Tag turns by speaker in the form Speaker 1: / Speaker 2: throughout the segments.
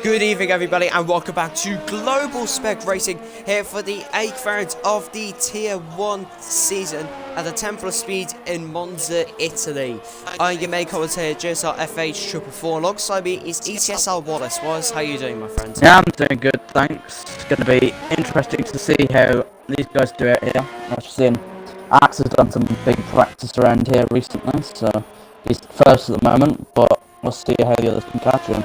Speaker 1: Good evening everybody and welcome back to Global Spec Racing here for the 8th round of the Tier 1 season at the Temple of Speed in Monza, Italy. I'm your main commentator GSR FH444. Alongside me is ETSR Wallace. Wallace, how are you doing, my friend?
Speaker 2: Yeah, I'm doing good, thanks. It's going to be interesting to see how these guys do it here. I've seen Axe has done some big practice around here recently, so he's first at the moment, but we'll see how the others can catch him.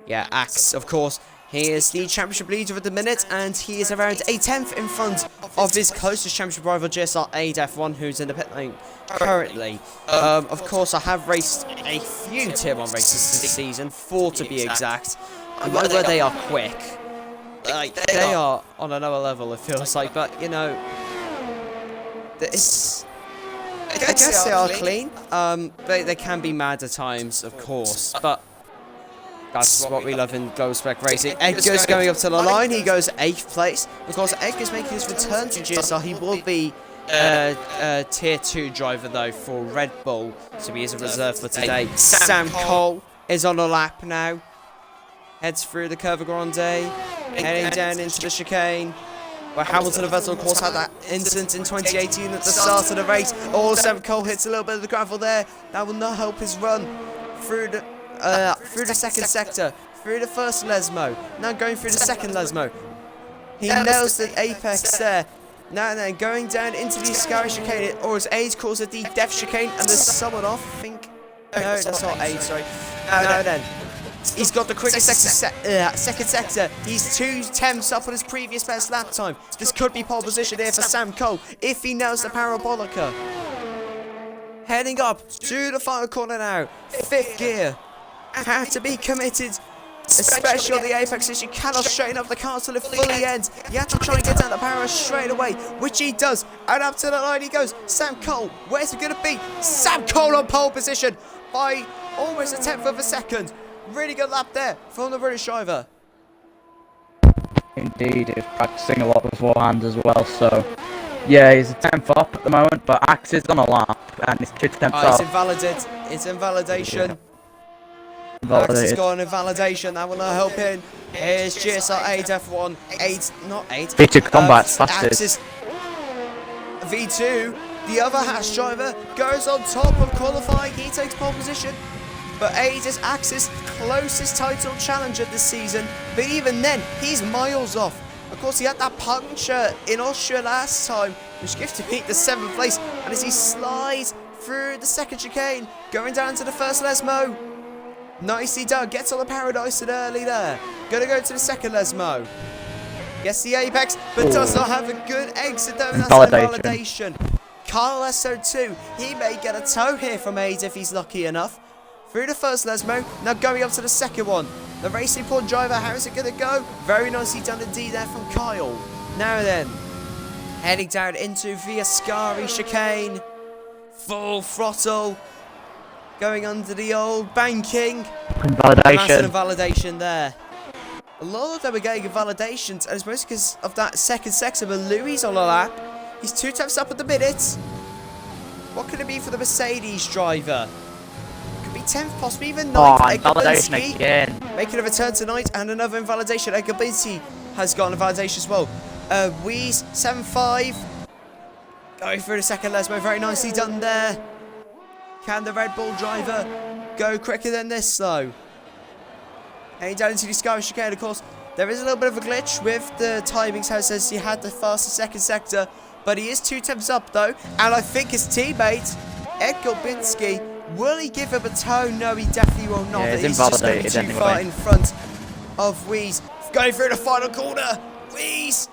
Speaker 1: Yeah, Axe, of course, he is the championship leader at the minute, and he is around a 10th in front of his closest championship rival, GSR F1, who's in the pit lane currently. Of course, I have raced a few Tier 1 races this season, 4 to be exact. I know where they are quick. Like, they are on another level, it feels like, but, you know, it's... I guess they are clean. They can be mad at times, of course, but... that's what we love in Global Spec Racing. Edgar's going up to the line. He goes 8th place. Of course, Edgar's making his return to GSR. He will be a Tier 2 driver, though, for Red Bull. So he is a reserve for today. Sam Cole is on a lap now. Heads through the Curva Grande. Heading down into the chicane. Where Hamilton and Vettel, of course, had that incident in 2018 at the start of the race. Oh, Sam Cole hits a little bit of the gravel there. That will not help his run through the second sector, through the first Lesmo, now going through the second Lesmo. He nails the apex there. Now then, going down into the Scary chicane, or as Aid calls it, the Death chicane, and there's someone off, I think. No, that's not Aid, sorry. Now then, he's got the quickest second sector. He's 2 tenths up on his previous best lap time. This could be pole position here for Sam Cole, if he nails the Parabolica. Heading up to the final corner now, 5th gear. Have to be committed, especially on the apexes. You cannot straighten up the car till it fully ends. You have to try and get down the power straight away, which he does. And up to the line he goes. Sam Cole, where's it going to be? Sam Cole on pole position by almost a 10th of a second. Really good lap there from the British driver.
Speaker 2: Indeed, he's practicing a lot beforehand as well, so yeah, he's a 10th up at the moment, but Axe is on a lap and he's 2 tenths up.
Speaker 1: It's invalidation.
Speaker 2: Yeah.
Speaker 1: Max has got an invalidation, that will not help him. Here's GSR F1,
Speaker 2: V2 Combat fastest.
Speaker 1: V2, the other Haas driver, goes on top of qualifying, he takes pole position. But Aid is Axe's closest title challenger this season, but even then, he's miles off. Of course, he had that puncture in Austria last time, which gives him the 7th place, and as he slides through the second chicane, going down to the first Lesmo. Nicely done, gets on the Paradise early there. Gonna go to the second Lesmo. Gets the apex, but does not have a good exit though. That's an invalidation. Carl SO2, he may get a tow here from Aid if he's lucky enough. Through the first Lesmo, now going up to the second one. The Racing Point driver, how's it gonna go? Very nicely done indeed there from Kyle. Now then, heading down into Viascari chicane. Full throttle. Going under the old banking.
Speaker 2: Invalidation.
Speaker 1: That's an invalidation there. A lot of them are getting invalidations, and it's mostly because of that second sector, but Louis on a lap. He's 2 tenths up at the minute. What could it be for the Mercedes driver? Could be 10th, possibly even 9th.
Speaker 2: Oh, invalidation again.
Speaker 1: Making a return tonight, and another invalidation. Egabinski has got an invalidation as well. Weeze, 7.5. Going through the second Lesmo, very nicely done there. Can the Red Bull driver go quicker than this, though? Heading down into the Sky chicane, of course. There is a little bit of a glitch with the timings, how it says he had the fastest second sector. But he is 2 tenths up, though. And I think his teammate, Ed Gobinski, will he give him a tow? No, he definitely will not.
Speaker 2: Yeah,
Speaker 1: he's just going to be too far in front of Weeze. Going through the final corner. Weeze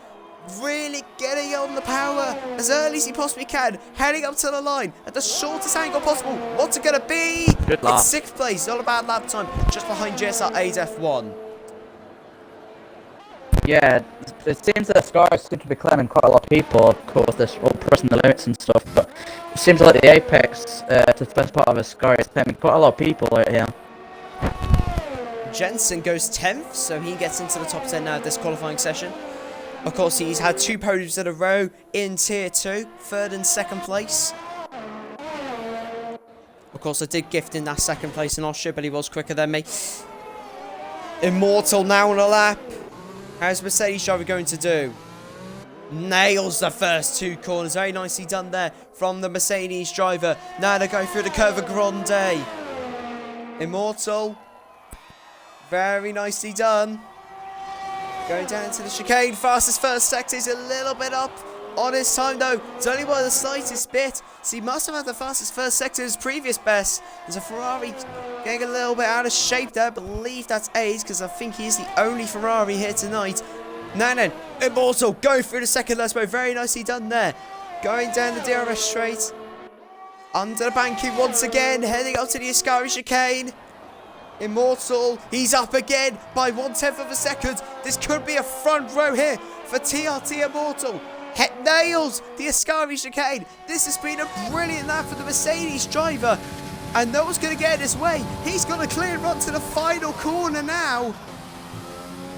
Speaker 1: really getting on the power as early as he possibly can, heading up to the line at the shortest angle possible. What's it going to be?
Speaker 2: Good lap.
Speaker 1: It's 6th place, not a bad lap time, just behind GSR F1.
Speaker 2: Yeah, it seems that Scars seem to be claiming quite a lot of people, of course, they're all pressing the limits and stuff, but it seems like the apex to the first part of a Scar is claiming quite a lot of people out here.
Speaker 1: Jensen goes 10th, so he gets into the top 10 now at this qualifying session. Of course, he's had 2 podiums in a row in Tier 2, 3rd and 2nd place. Of course, I did gift in that 2nd place in Austria, but he was quicker than me. Immortal now on a lap. How's Mercedes driver going to do? Nails the first 2 corners. Very nicely done there from the Mercedes driver. Now they're going through the Curva Grande. Immortal. Very nicely done. Going down into the chicane. Fastest first sector is a little bit up on his time though. It's only by the slightest bit. So he must have had the fastest first sector as previous best. There's a Ferrari getting a little bit out of shape there. I believe that's A's because I think he's the only Ferrari here tonight. Now then, Immortal going through the second Lesbo. Very nicely done there. Going down the DRS straight. Under the banking once again. Heading up to the Ascari chicane. Immortal, he's up again by 1/10 of a second. This could be a front row here for TRT Immortal. Nails the Ascari chicane. This has been a brilliant lap for the Mercedes driver. And no one's going to get in his way. He's got a clear run to the final corner now.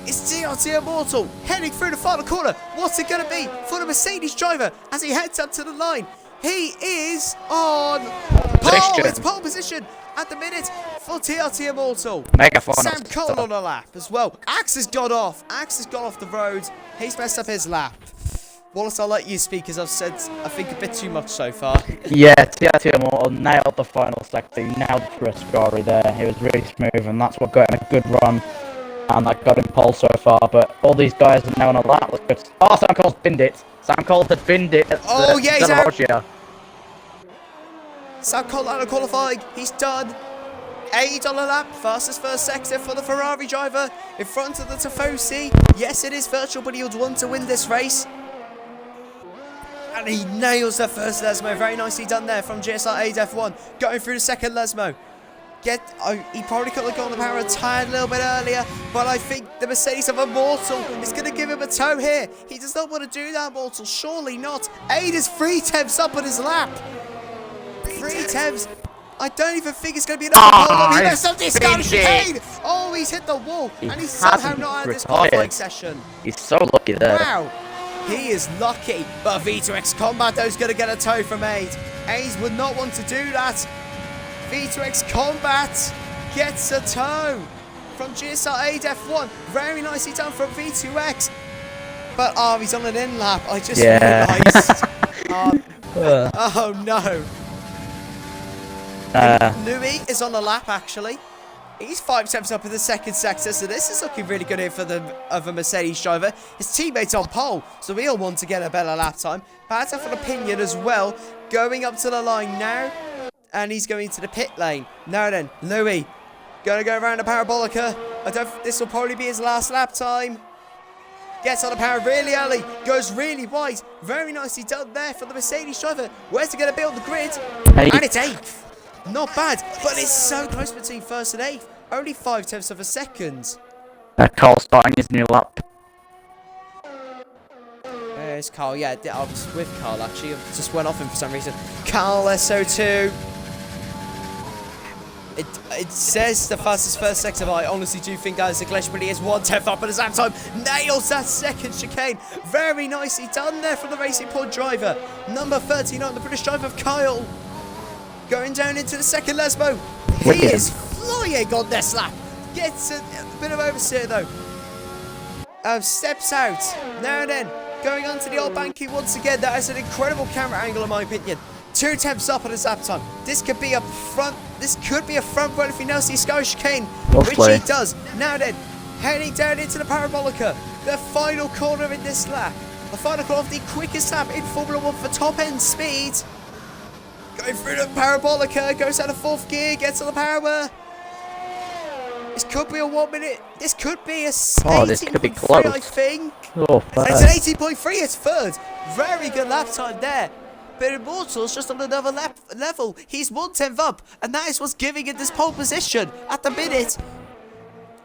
Speaker 1: It's TRT Immortal heading through the final corner. What's it going to be for the Mercedes driver as he heads up to the line? He is on pole. It's pole position at the minute for TRT Immortal.
Speaker 2: Mega
Speaker 1: Sam Cole on a lap as well. Axe has got off. Axe has got off the road. He's messed up his lap. Wallace, I'll let you speak as I've said, I think, a bit too much so far.
Speaker 2: Yeah, TRT Immortal nailed the final sector. He nailed the Ascari there. It was really smooth, and that's what got him a good run. And that got him pole so far. But all these guys are now on a lap. Oh, Sam Cole's binned it. Sam Cole had binned it.
Speaker 1: Oh, yeah, he's out. Sam Cole out of qualifying. He's done. 8 on a lap. Fastest first sector for the Ferrari driver in front of the Tifosi. Yes, it is virtual, but he would want to win this race. And he nails the first Lesmo. Very nicely done there from GSR ADF1. Going through the second Lesmo. He probably could have gone the power a tiny little bit earlier, but I think the Mercedes of Immortal is going to give him a tow here. He does not want to do that, Immortal. Surely not. Aid is 3 tenths up on his lap. 3 tenths. I don't even think it's going to be enough. He messed up this chicane. Oh, he's hit the wall, and he's somehow not had this qualifying session.
Speaker 2: He's so lucky there.
Speaker 1: Wow. He is lucky, but V2X Combatto is going to get a tow from Aid. Aid would not want to do that. V2X Combat gets a tow from GSR ADF1. Very nicely done from V2X. But, he's on an in lap. I just realised. Oh, no. Louis is on a lap, actually. He's 5 steps up in the second sector, so this is looking really good here for the other Mercedes driver. His teammate's on pole, so we all want to get a better lap time. Bad for an opinion as well. Going up to the line now. And he's going to the pit lane. Now then, Louis. Going to go around the parabolica. This will probably be his last lap time. Gets on the power really early. Goes really wide. Very nicely done there for the Mercedes driver. Where's he going to be on the grid? And it's 8th. Not bad, but it's so close between 1st and 8th. Only 5 tenths of a second.
Speaker 2: Carl starting his new lap.
Speaker 1: There's Carl. Yeah, I was with Carl actually. I just went off him for some reason. Carl SO2. It says the fastest first sector, but I honestly do think that is a glitch, but he is 1/10 up at his lap time. Nails that second chicane. Very nicely done there from the Racing Point driver. Number 39, the British driver of Kyle. Going down into the second Lesmo. He is flying on this lap. Gets a bit of oversteer though. Steps out. Now and then. Going onto the old banking once again. That is an incredible camera angle in my opinion. 2 tenths up at his lap time. This could be a front run if he knows the Ascari chicane, which he does. Now then, heading down into the parabolica. The final corner in this lap. The final corner of the quickest lap in Formula 1 for top end speed. Going through the parabolica, goes out of 4th gear, gets on the power. This could be a 1 minute. This could be a 18.3, I think. It's an 18.3, it's 3rd. Very good lap time there. But Immortal's just on another level. He's 1/10 up, and that is what's giving it this pole position at the minute.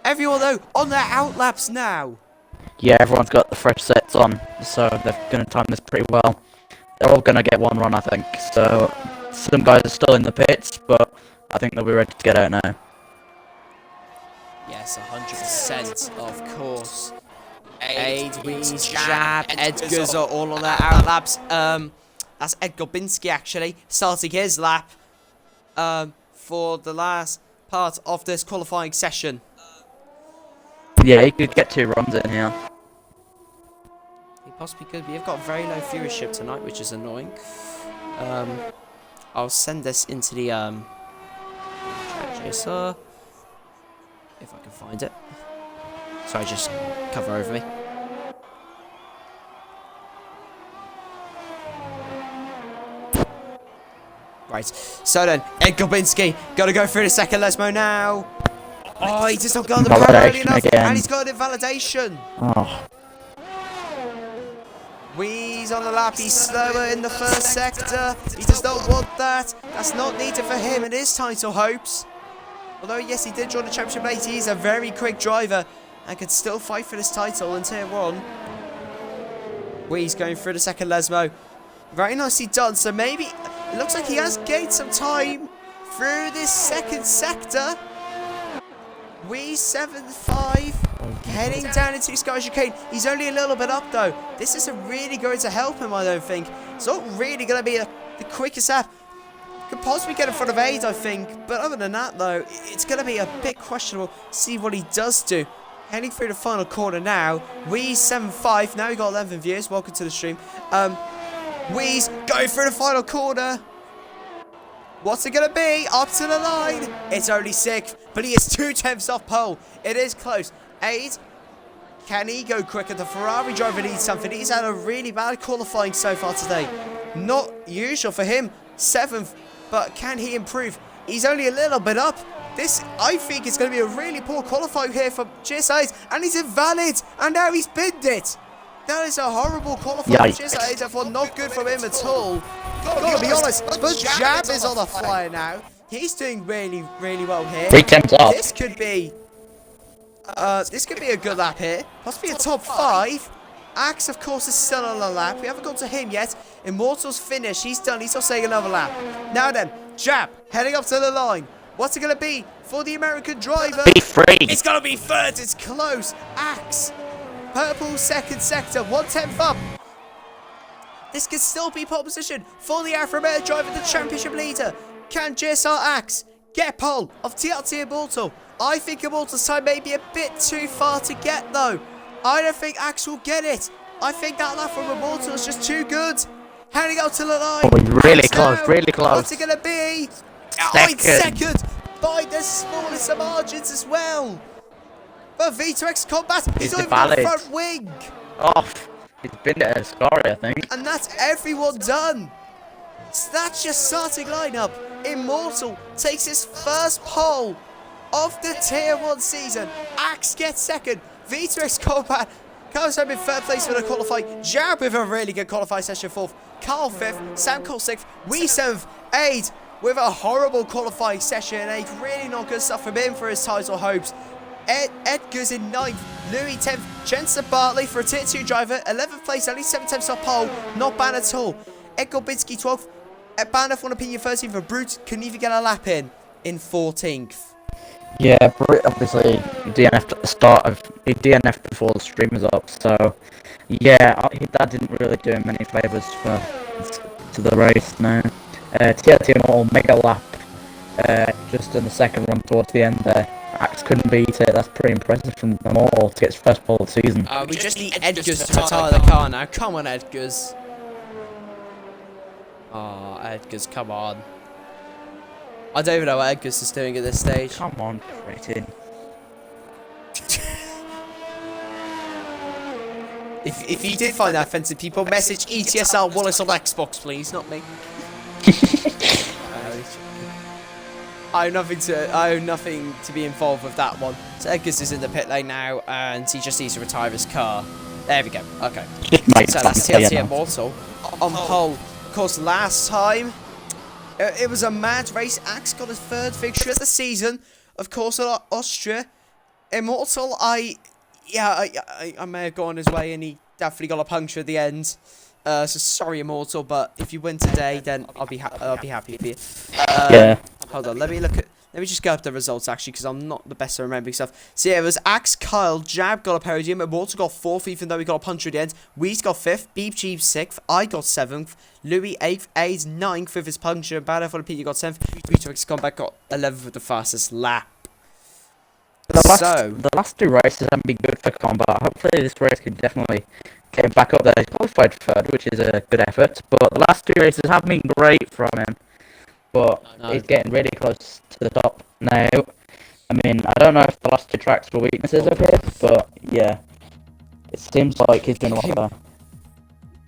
Speaker 1: Everyone, though, on their outlaps now.
Speaker 2: Yeah, everyone's got the fresh sets on, so they're going to time this pretty well. They're all going to get one run, I think. So some guys are still in the pits, but I think they'll be ready to get out now.
Speaker 1: Yes, 100%, of course. Aid, Wheeze, Jab, Edgars are all on their outlaps. That's Ed Gobinski actually starting his lap for the last part of this qualifying session.
Speaker 2: Yeah, he could get 2 runs in here.
Speaker 1: He possibly could, but you've got very low viewership tonight, which is annoying. I'll send this into the GSR if I can find it. Sorry, just cover over me. Right, so then, Ed Gobinski, gotta go through the second Lesmo now. Oh, he just not got the power early enough,
Speaker 2: again.
Speaker 1: and he's got an invalidation.
Speaker 2: Oh.
Speaker 1: Wheeze on the lap, he's slower in the first sector. He does not want that. That's not needed for him and his title hopes. Although, yes, he did join the Championship late, he's a very quick driver and could still fight for this title in Tier 1. Wheeze going through the second Lesmo. Very nicely done, so maybe it looks like he has gained some time through this second sector. Wheeze 7-5. Heading down into Sky Chicane. He's only a little bit up though. This isn't really going to help him, I don't think. It's not really going to be the quickest lap. Could possibly get in front of 8, I think. But other than that though, it's going to be a bit questionable. See what he does do. Heading through the final corner now. Wheeze 7-5. Now we got 11 viewers. Welcome to the stream. Wheeze going through the final corner. What's it going to be? Up to the line. It's only 6th, but he is 2/10 off pole. It is close. 8. Can he go quicker? The Ferrari driver needs something. He's had a really bad qualifying so far today. Not usual for him. 7th, but can he improve? He's only a little bit up. This, I think, is going to be a really poor qualifying here for GSR, and he's invalid, and now he's binned it. That is a horrible qualifying for GSR, therefore not good from him at all. Gotta be honest, but Jab is on the flyer now. He's doing really, really well here.
Speaker 2: 3 temps up.
Speaker 1: This could be a good lap here. Possibly a top 5. Axe, of course, is still on the lap. We haven't got to him yet. Immortal's finished. He's done. He's not saying another lap. Now then, Jab heading up to the line. What's it going to be for the American driver?
Speaker 2: Be free.
Speaker 1: It's going to be 3rd. It's close. Axe. Purple second sector. 1/10 up. This could still be pole position for the Afro-American driver, the championship leader. Can GSR Axe get pole of TRT Immortal? I think Immortal's time may be a bit too far to get, though. I don't think Axe will get it. I think that lap from Immortal is just too good. Heading out to the line.
Speaker 2: Oh, really close, really close.
Speaker 1: What's it going to be? Oh, it's second by the smallest of margins as well. But V2X Combat, he's over the front wing.
Speaker 2: Off. He's been at a score, I think.
Speaker 1: And that's everyone done. So that's your starting lineup. Immortal takes his first pole of the Tier 1 season. Axe gets second. V2X Combat comes home in 3rd place for the qualifying. Jab with a really good qualifying session 4th. Carl 5th. Sam Cole 6th. We 7th. 8th with a horrible qualifying session 8. Really not good stuff from him for his title hopes. Edgar's in 9th. Louis 10th. Jensen Bartley for a Tier 2 driver. 11th place. Only 7 tenths off pole. Not bad at all. Ed Gorbinski 12th. Banner for opinion 13th. For Brute couldn't even get a lap in 14th.
Speaker 2: Yeah, Brute obviously DNF'd at the start of... He DNF'd before the stream was up, so... Yeah, that didn't really do him any favours to the race, no. TRT Immortal mega lap just in the second run towards the end there. Axe couldn't beat it. That's pretty impressive from them all to get his first pole of the season.
Speaker 1: We just need Edgars to retire the car now. Come on, Edgars. Oh, Edgars, come on. I don't even know what Edgars is doing at this stage.
Speaker 2: Come on, Creighton.
Speaker 1: If you did find that offensive, people, message ETSR Wallace on Xbox, please, not me. I owe nothing to be involved with that one. So Edgars is in the pit lane now, and he just needs to retire his car. There we go. Okay. So that's TLT Immortal on pole. Of course, last time it was a mad race. Axe got his 3rd victory of the season. Of course, at Austria. Immortal, I may have gone his way, and he definitely got a puncture at the end. So sorry, Immortal, but if you win today, then I'll be happy for you.
Speaker 2: Yeah.
Speaker 1: Hold on, let me just go up the results actually, because I'm not the best at remembering stuff. So yeah, it was Axe, Kyle, Jab got a podium, Immortal got 4th, even though he got a puncher at the end. Weez got 5th, Beep Jeep 6th, I got 7th, Louis 8th, A's 9th with his puncher, Banner for the Pete got 10th, V2X Combat got 11th with the fastest lap.
Speaker 2: The last two races haven't been good for Combat. Hopefully this race can definitely get him back up there. He's qualified third, which is a good effort. But the last two races have been great from him. But he's getting really close to the top now. I mean, I don't know if the last two tracks were weaknesses of his, but yeah. It seems like he's doing a lot better.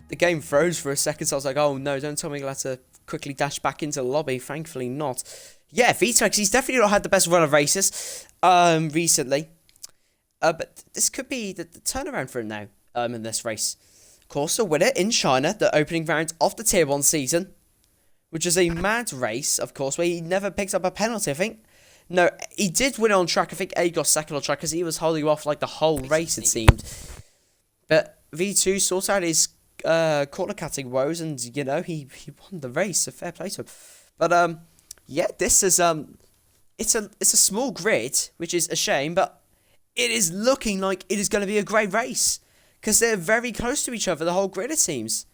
Speaker 1: The game froze for a second, so I was like, oh no, don't tell me I'll have to quickly dash back into the lobby. Thankfully not. Yeah, VTEX, he's definitely not had the best run of races recently. But this could be the turnaround for him now in this race. Of course, the winner in China, the opening round of the Tier 1 season, which is a mad race, of course, where he never picked up a penalty, I think. No, he did win on track. I think A got second on track because he was holding off like the whole race, it seemed. But V2 sorted out his corner cutting woes, and you know he won the race. So fair play to him. But yeah, this is it's a small grid, which is a shame, but it is looking like it is going to be a great race because they're very close to each other. The whole grid, it seems.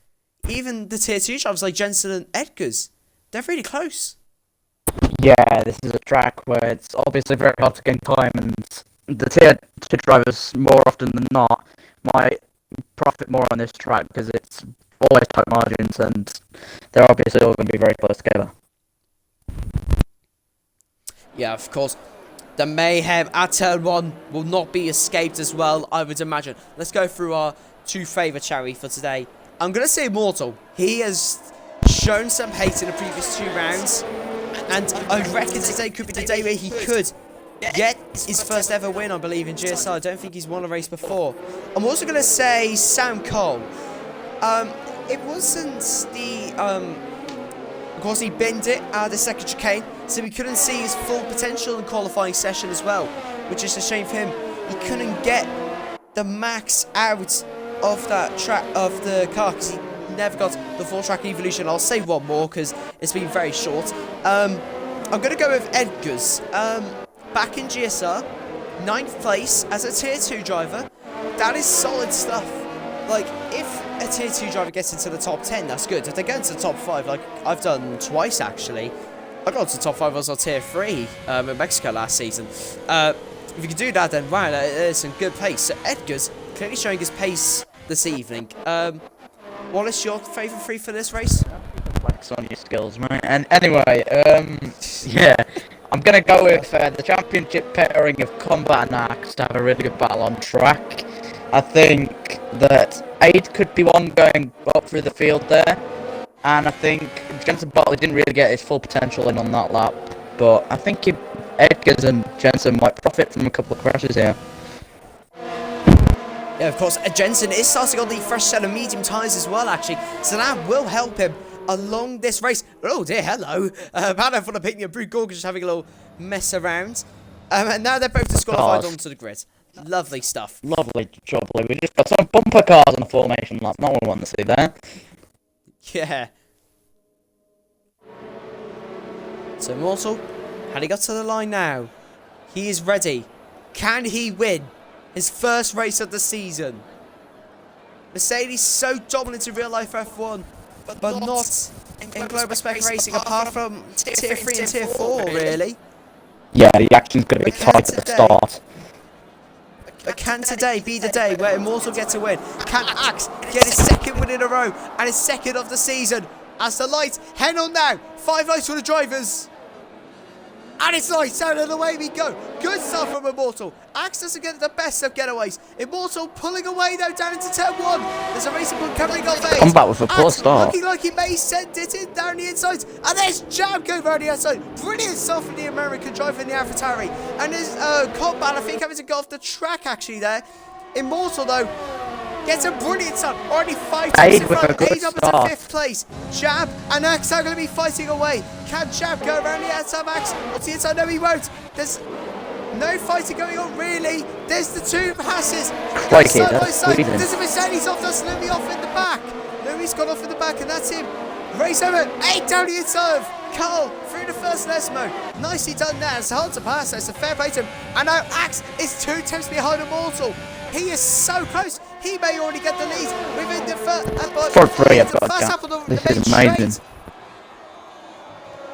Speaker 1: Even the tier 2 drivers like Jensen and Edgars, they're really close.
Speaker 2: Yeah, this is a track where it's obviously very hard to gain time, and the tier 2 drivers more often than not might profit more on this track because it's always tight margins, and they're obviously all going to be very close together.
Speaker 1: Yeah, of course. The mayhem at turn 1 will not be escaped as well, I would imagine. Let's go through our two favourite, shall we, for today. I'm going to say Immortal. He has shown some hate in the previous 2 rounds, and I reckon today could be the day where he could get his first ever win, I believe, in GSR. I don't think he's won a race before. I'm also going to say Sam Cole. It wasn't the... Of course, he binned it out of the second chicane, so we couldn't see his full potential in the qualifying session as well, which is a shame for him. He couldn't get the max out of that track of the car because he never got the full track evolution. I'll say one more because it's been very short. I'm going to go with Edgars. Back in GSR, 9th place as a tier 2 driver. That is solid stuff. Like, if a tier 2 driver gets into the top 10, that's good. If they get into the top 5, like I've done twice actually. I got into the top 5, I was on tier 3 in Mexico last season. If you can do that, then wow, that is some good pace. So Edgars clearly showing his pace this evening. Wallace, your favourite 3 for this race?
Speaker 2: Flex on your skills, mate. And anyway, yeah, I'm gonna go with the championship pairing of Combat and Axe to have a really good battle on track. I think that 8 could be one going up through the field there, and I think Jensen Bartley didn't really get his full potential in on that lap, but I think Edgars and Jensen might profit from a couple of crashes here.
Speaker 1: Yeah, of course, Jensen is starting on the fresh set of medium tyres as well, actually, so that will help him along this race. Oh dear, hello. Paolo for the opinion, Brew Gorgon just having a little mess around. And now they're both disqualified onto the grid. Lovely stuff.
Speaker 2: Lovely, jubbly. We just got some bumper cars on the formation lap. No one wants to see that.
Speaker 1: Yeah. So Immortal, had he got to the line now? He is ready. Can he win his first race of the season? Mercedes so dominant in real life F1, but not in global spec racing, apart from tier 3 and tier 4, really.
Speaker 2: Yeah, the action's going to be tight at the start.
Speaker 1: But can today be the day where Immortal gets a win? Can Axe get his second win in a row and his second of the season? As the lights head on now. 5 lights for the drivers. And it's lights out and away we go. Good stuff from Immortal. Axe doesn't get the best of getaways. Immortal pulling away though down into turn 1. There's a racing point covering off eight.
Speaker 2: Come back with a poor start.
Speaker 1: Looking like he may send it in down the inside. And there's Jam going around the outside. Brilliant stuff from the American driver in the AlphaTauri. And there's Combat, I think, having to go off the track actually there. Immortal though gets a brilliant start. Already 5 times in front. 8 up into 5th place. Jab and Axe are going to be fighting away. Can Jab go around the outside of Axe? What's the inside? No, he won't. There's no fighting going on, really. There's the 2 passes. Side by side. There's a Mercedes off. That's Louis off in the back. Louis got off in the back, and that's him. Race over. 8 down the inside of Carl through the first Lesmo. Nicely done there. It's hard to pass. It's a fair play to him. And now Axe is 2 attempts behind Immortal. He is so close. He may already get the lead within the first.
Speaker 2: Front 3, I've got to. This is amazing.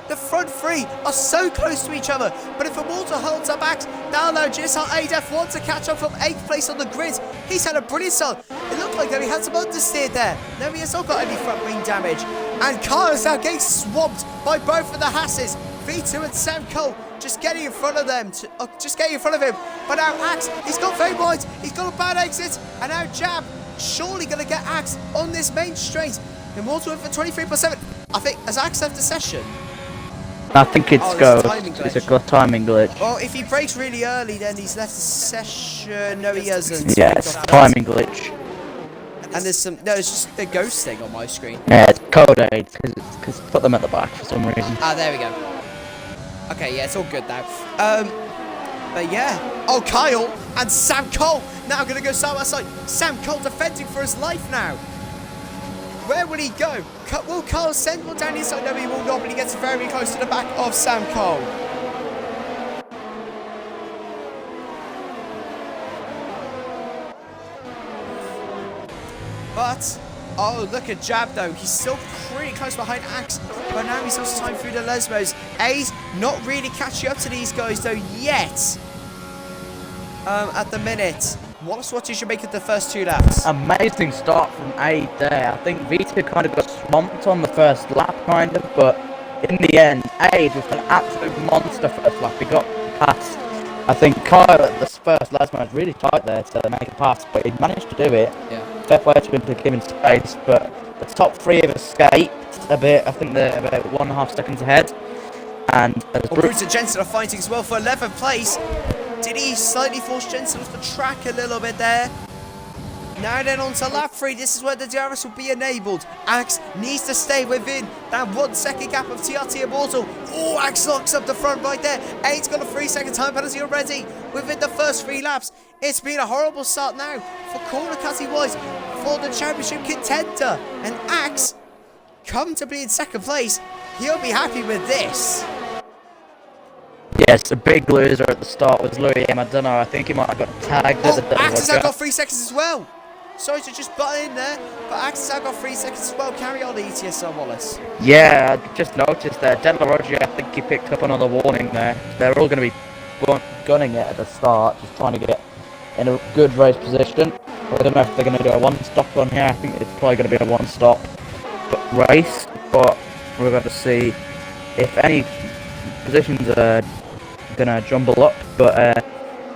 Speaker 1: The front 3 three are so close to each other, but if Immortal holds up Axe, now though GSR ADF wants to catch up from 8th place on the grid. He's had a brilliant start. It looked like he had some understeer there. No, he has not got any front wing damage. And Kyle is now getting swamped by both of the Hasses. V2 and Sam Cole just getting in front of them, just getting in front of him. But now Axe, he's got very wide, he's got a bad exit, and now Jab, surely going to get Axe on this main straight. Immortal in for 23.7. I think, has Axe left the session?
Speaker 2: I think it's It's a good timing glitch.
Speaker 1: Well, if he breaks really early, then he's left the session. No, he hasn't.
Speaker 2: Yeah, it's a timing glitch.
Speaker 1: And there's some, no, it's just the ghost thing on my screen.
Speaker 2: Yeah, it's code 8, because put them at the back for some reason.
Speaker 1: Ah, there we go. Okay, yeah, it's all good now. But yeah. Oh, Kyle and Sam Cole now going to go side by side. Sam Cole defending for his life now. Where will he go? Will Kyle send one down inside? No, he will not, but he gets very close to the back of Sam Cole. But, oh, look at Jab, though. He's still pretty close behind Axe, but now he's also time through the Lesbos. A's not really catching up to these guys, though, yet. At the minute. Wallace, what you should make of the first 2 laps?
Speaker 2: Amazing start from A there. I think V2 kind of got swamped on the first lap, kind of, but in the end, A was an absolute monster first lap. He got past. I think Kyle at the first last man was really tight there to make a pass, but he managed to do it.
Speaker 1: Yeah.
Speaker 2: Fair play to him to give him space, but the top 3 have escaped a bit. I think they're about 1.5 seconds ahead. And
Speaker 1: Bruce and Jensen are fighting as well for 11th place. Did he slightly force Jensen off the track a little bit there? Now then on to lap 3. This is where the DRS will be enabled. Axe needs to stay within that 1 second gap of TRT Immortal. Oh, Axe locks up the front right there. 8's got a 3-second time penalty already within the first 3 laps. It's been a horrible start now for corner cutting wise for the championship contender. And Axe, comfortably in 2nd place, he'll be happy with this.
Speaker 2: Yes, a big loser at the start was Louis M. I don't know, I think he might have got tagged at the
Speaker 1: Axe has now got 3 seconds as well. Sorry to just butt in there, but Axe has now got 3 seconds as well. Carry on, the ETSR, Wallace.
Speaker 2: Yeah, I just noticed there. Denver Roger, I think he picked up another warning there. They're all going to be gunning it at the start, just trying to get in a good race position. I don't know if they're going to do a 1-stop on here. I think it's probably going to be a 1-stop race, but we're going to see if any positions are gonna jumble up, but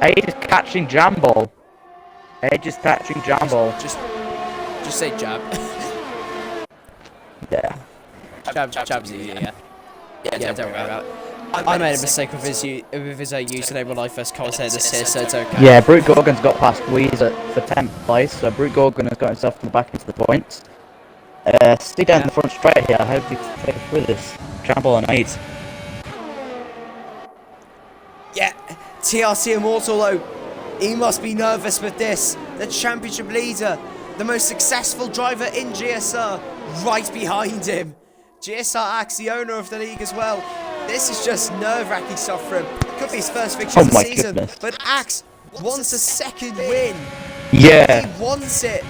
Speaker 2: Age is catching Jambol. Age is catching Jambol.
Speaker 1: Just say Jab.
Speaker 2: Yeah.
Speaker 1: Jab's easy, yeah. Yeah, don't worry about it. I made a mistake with his username when I first commented this here, so it's okay.
Speaker 2: Yeah, Brute Gorgon's got past Wheeze for 10th place, so Brute Gorgon has got himself back into the points. Stay down the front straight here. I hope you can take us through this. Jambol and Age.
Speaker 1: Yeah, TRT Immortal though, he must be nervous with this. The championship leader, the most successful driver in GSR, right behind him. GSR Axe, the owner of the league as well. This is just nerve-wracking stuff for him. It could be his first victory of the season.
Speaker 2: Goodness.
Speaker 1: But Axe wants a 2nd win.
Speaker 2: Yeah.
Speaker 1: He wants it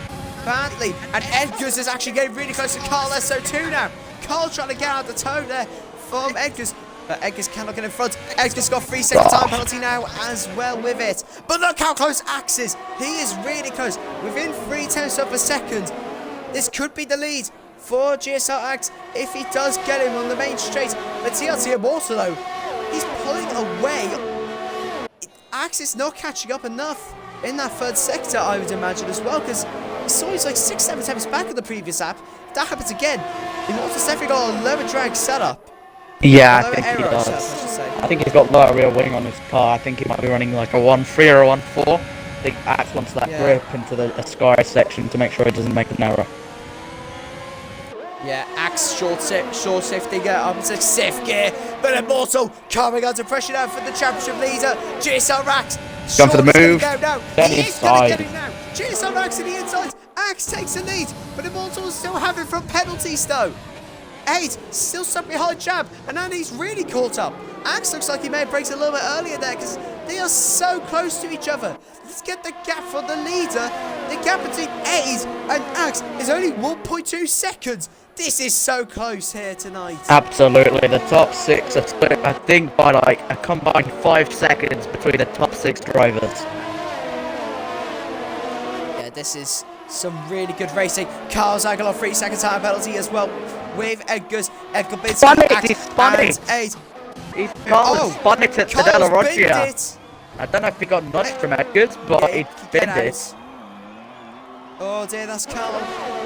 Speaker 1: badly. And Edgars is actually getting really close to Carl SO2 now. Carl trying to get out the toe there from Edgars. But Edgars cannot get in front. Edgars got 3-second time penalty now as well with it. But look how close Axe is. He is really close. Within 0.3 of a second. This could be the lead for GSR Axe if he does get him on the main straight. But TRT Immortal though, he's pulling away. Axe is not catching up enough in that 3rd sector, I would imagine as well, because we saw he's like 6-7 times back in the previous lap. If that happens again, Immortal's definitely got a lower drag setup.
Speaker 2: Yeah, I think he does. I think he's got lower rear wing on his car. I think he might be running like a 1.3 or a 1.4. I think Axe wants that grip into the Sky section to make sure he doesn't make an error.
Speaker 1: Yeah, Axe short shifting up to 6th gear, but Immortal coming under pressure now for the championship leader, GSR Axe.
Speaker 2: Going for the move.
Speaker 1: He is going to get it now. GSR Axe in the inside. Axe takes the lead, but Immortal is still having from penalties though. 8 still stuck behind Jab, and now he's really caught up. Axe looks like he may have braked a little bit earlier there because they are so close to each other. Let's get the gap for the leader. The gap between 8 and Axe is only 1.2 seconds. This is so close here tonight.
Speaker 2: Absolutely, the top 6 are split, I think, by like a combined 5 seconds between the top 6 drivers.
Speaker 1: Yeah, this is some really good racing. Carl's Aguilar 3 second time penalty as well with Edgar's. Edgar Binsky
Speaker 2: Spun it, he spun it. He's spun it at the De La Roggia. I don't know if he got nudged from Edgar's, but
Speaker 1: yeah,
Speaker 2: he binned it.
Speaker 1: Oh dear, that's Carl.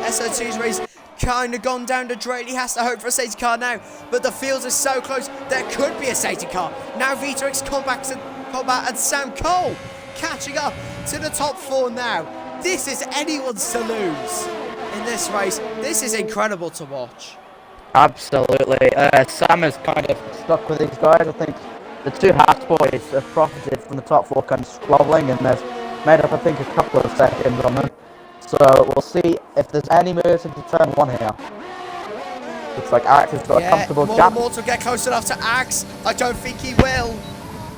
Speaker 1: SO2's race kind of gone down the drain. He has to hope for a safety car now, but the fields are so close. There could be a safety car. Now Vitox Combat and Sam Cole catching up to the top 4 now. This is anyone's to lose in this race. This is incredible to watch.
Speaker 2: Absolutely. Sam is kind of stuck with these guys. I think the 2 Haas boys have profited from the top 4 kind of squabbling, and they've made up, I think, a couple of seconds on them. So we'll see if there's any moves into turn 1 here. Looks like Axe has got a comfortable gap.
Speaker 1: Immortal get close enough to Axe. I don't think he will.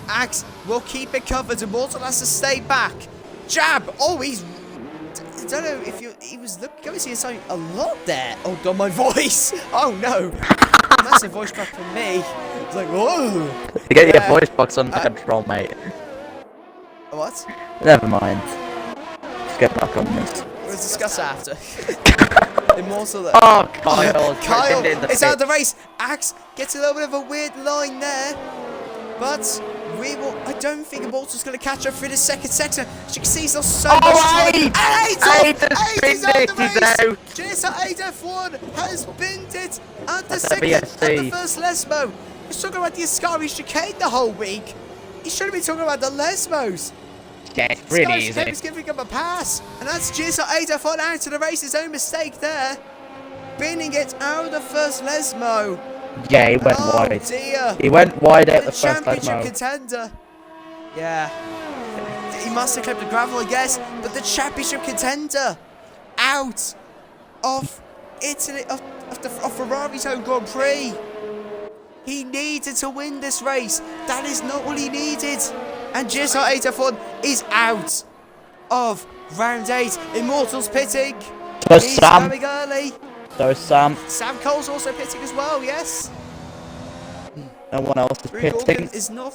Speaker 1: Axe will keep it covered. Immortal has to stay back. Jab. Oh, he's... I don't know if he was going to see something a lot there. Oh, God, my voice. Oh, no. Massive voice crack from me. It's like, whoa.
Speaker 2: You get your voice box under control, mate.
Speaker 1: What?
Speaker 2: Never mind. Let's get back on this.
Speaker 1: We'll discuss after. Immortal.
Speaker 2: Oh, Kyle.
Speaker 1: Kyle is out of the race. Axe gets a little bit of a weird line there. But we will. I don't think Immortal's going to catch up through the second sector. As you can see, he's lost so much time.
Speaker 2: Eight is out
Speaker 1: of the race. GSR F1 has binned it at the second at the first Lesmo. He's talking about the Ascari chicane the whole week. He should have been talking about the Lesmos.
Speaker 2: Yeah, it's really easy.
Speaker 1: He's giving him a pass, and that's GSR F1 out of the race. His own mistake there, binning it out of the first Lesmo.
Speaker 2: Yeah, he went wide.
Speaker 1: Dear.
Speaker 2: He went wide at the first
Speaker 1: championship
Speaker 2: Lesmo.
Speaker 1: Contender. Yeah. He must have clipped the gravel, I guess, but the championship contender out of Italy, of Ferrari's own Grand Prix. He needed to win this race. That is not all he needed. And GSR F1 is out of round 8. Immortals pitting.
Speaker 2: So
Speaker 1: He's
Speaker 2: Sam.
Speaker 1: coming early.
Speaker 2: So Sam.
Speaker 1: Sam Cole's also pitting as well, yes.
Speaker 2: No one else is
Speaker 1: Prix
Speaker 2: pitting.
Speaker 1: is not.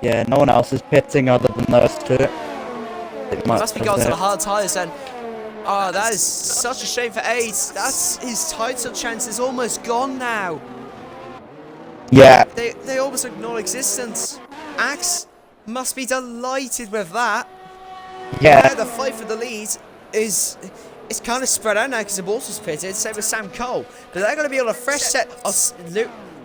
Speaker 2: Yeah, no one else is pitting other than those 2.
Speaker 1: It must be going to the hard tyres then. Oh, that is such a shame for Ace. That's his title chance is almost gone now.
Speaker 2: Yeah.
Speaker 1: They almost look non-existent. Axe must be delighted with that.
Speaker 2: Yeah.
Speaker 1: Now the fight for the lead is kind of spread out now because the Immortals pitted. Same with Sam Cole. But they're going to be on a fresh set of...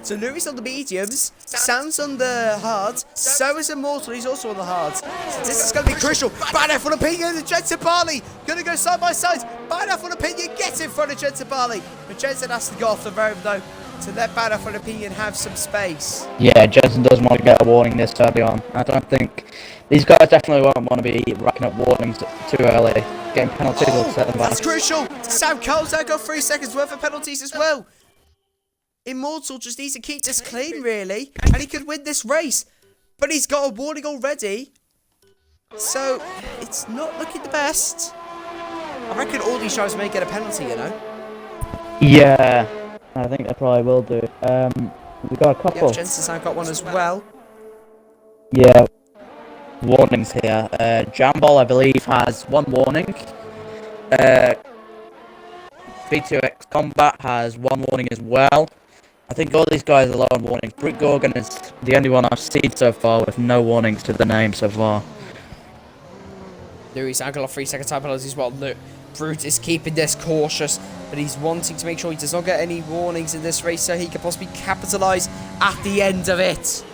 Speaker 1: So Louis on the mediums, Sam's on the hards, so is Immortal, he's also on the hards. So this is going to be crucial. Bad F1 opinion and Jensen Barley going to go side by side. Bad F1 opinion gets in front of Jensen Barley. But Jensen has to go off the road though to let Bad F1 opinion have some space.
Speaker 2: Yeah, Jensen doesn't want to get a warning this early on. I don't think... These guys definitely won't want to be racking up warnings too early. Getting penalties will set them back.
Speaker 1: That's crucial. Sam Cole's now got 3 seconds worth of penalties as well. Immortal just needs to keep this clean, really, and he could win this race. But he's got a warning already, so it's not looking the best. I reckon all these drivers may get a penalty, you know?
Speaker 2: Yeah, I think they probably will do. We got a couple.
Speaker 1: Yeah, Jensen's now got one as well.
Speaker 2: Yeah, warnings here. Jambol, I believe, has 1 warning. V2X Combat has 1 warning as well. I think all these guys are low on warnings. Brute Gorgon is the only one I've seen so far with no warnings to the name so far.
Speaker 1: Louis Aguilar 3 second time penalties as well. Look, Brute is keeping this cautious, but he's wanting to make sure he does not get any warnings in this race so he can possibly capitalise at the end of it.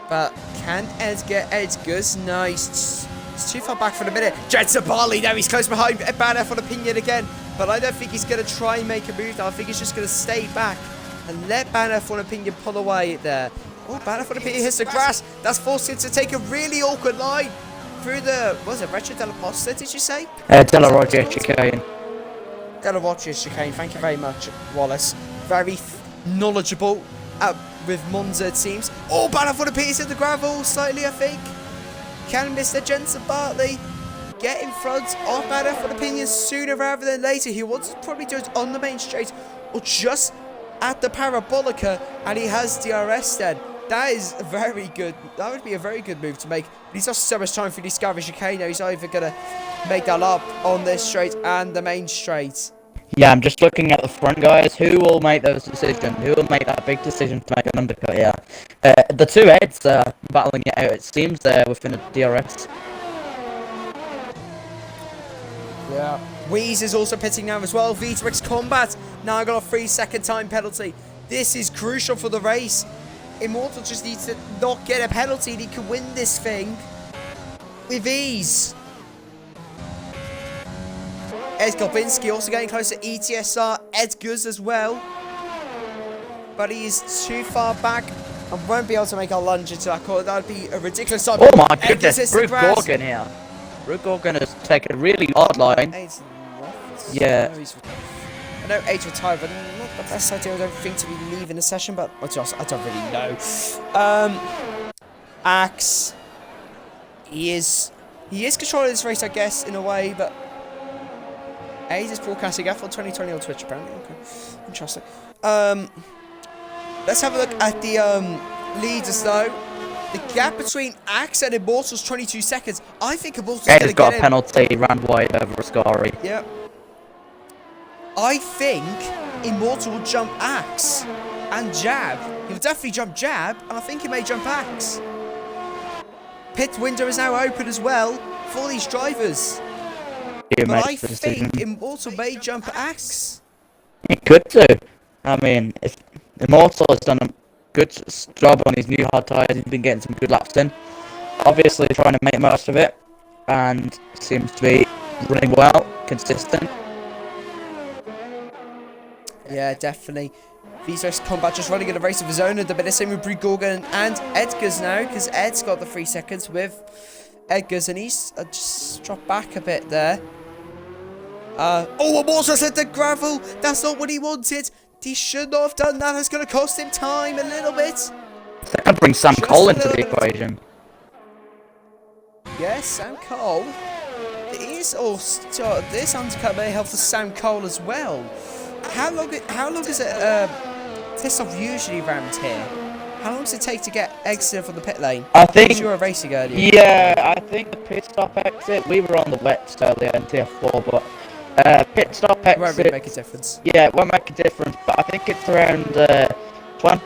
Speaker 1: But can Edgar? Edgar's nice. It's too far back for the minute. Jensen Barley now, he's close behind Bad F1 opinion again. But I don't think he's going to try and make a move now. I think he's just going to stay back and let Bad F1 opinion pull away there. Oh, Bad F1 opinion hits the grass. That's forced him to take a really awkward line through the, what was it, Retro Della Posta, did you say?
Speaker 2: De La Roggia chicane.
Speaker 1: De La Roggia chicane, thank you very much, Wallace. Very knowledgeable with Monza, it seems. Oh, Bad F1 opinion hit the gravel slightly, I think. Can Mr. Jensen Bartley get in front of Bad F1 Opinion sooner rather than later. He wants to probably do it on the main straight or just at the Parabolica, and he has DRS then. That is very good. That would be a very good move to make. But he's lost so much time for Discovery Chicane now. He's either going to make that up on this straight and the main straight.
Speaker 2: Yeah, I'm just looking at the front, guys. Who will make those decisions? Who will make that big decision to make an undercut here? The two heads are battling it out, it seems, there within a DRS.
Speaker 1: Yeah. Wheeze is also pitting now as well. V2X Combat now got a 3-second time penalty. This is crucial for the race. Immortal just needs to not get a penalty and he can win this thing with ease. Ed Golbinski also getting close to ETSR. Edgar's as well. But he is too far back and won't be able to make a lunge into that corner. That would be a ridiculous time.
Speaker 2: Oh my goodness, Brute Gorgon here. Brute Gorgon has taken a really odd line. Yeah.
Speaker 1: I know 8 retired, but not the best idea, I don't think, to be leaving the session, but I don't really know. Axe. He is controlling this race, I guess, in a way, but Ace is broadcasting F1 2020 on Twitch, apparently. Okay. Interesting. Let's have a look at the leaders, though. The gap between Axe and Immortal's 22 seconds. I think Immortal's going to get
Speaker 2: got a penalty, ran wide over Ascari.
Speaker 1: Yep. I think Immortal will jump Axe and Jab. He'll definitely jump Jab, and I think he may jump Axe. Pit window is now open as well for these drivers. But I think Immortal may jump Axe.
Speaker 2: He could do. I mean, if Immortal has done a good job on his new hard tyres, he's been getting some good laps in. Obviously trying to make most of it, and seems to be running well, consistent.
Speaker 1: Yeah, definitely. V6 Combat just running in a race of his own at the minute. Same with Brute Gorgon and Edgar's now, because Ed's got the 3 seconds with Edgar's, and he's just dropped back a bit there. Oh, Immortal's hit the gravel. That's not what he wanted. He should not have done that. It's going to cost him time a little bit.
Speaker 2: That could bring Sam Cole into the equation.
Speaker 1: Yes, Sam Cole. This undercut may help for Sam Cole as well. How long is it test off usually rammed here? How long does it take to get exited from the pit lane?
Speaker 2: I think
Speaker 1: you were racing earlier.
Speaker 2: Yeah, I think the pit stop exit. We were on the wet earlier in tier 4, but pit stop exit
Speaker 1: won't really make a difference.
Speaker 2: Yeah, it won't make a difference. But I think it's around around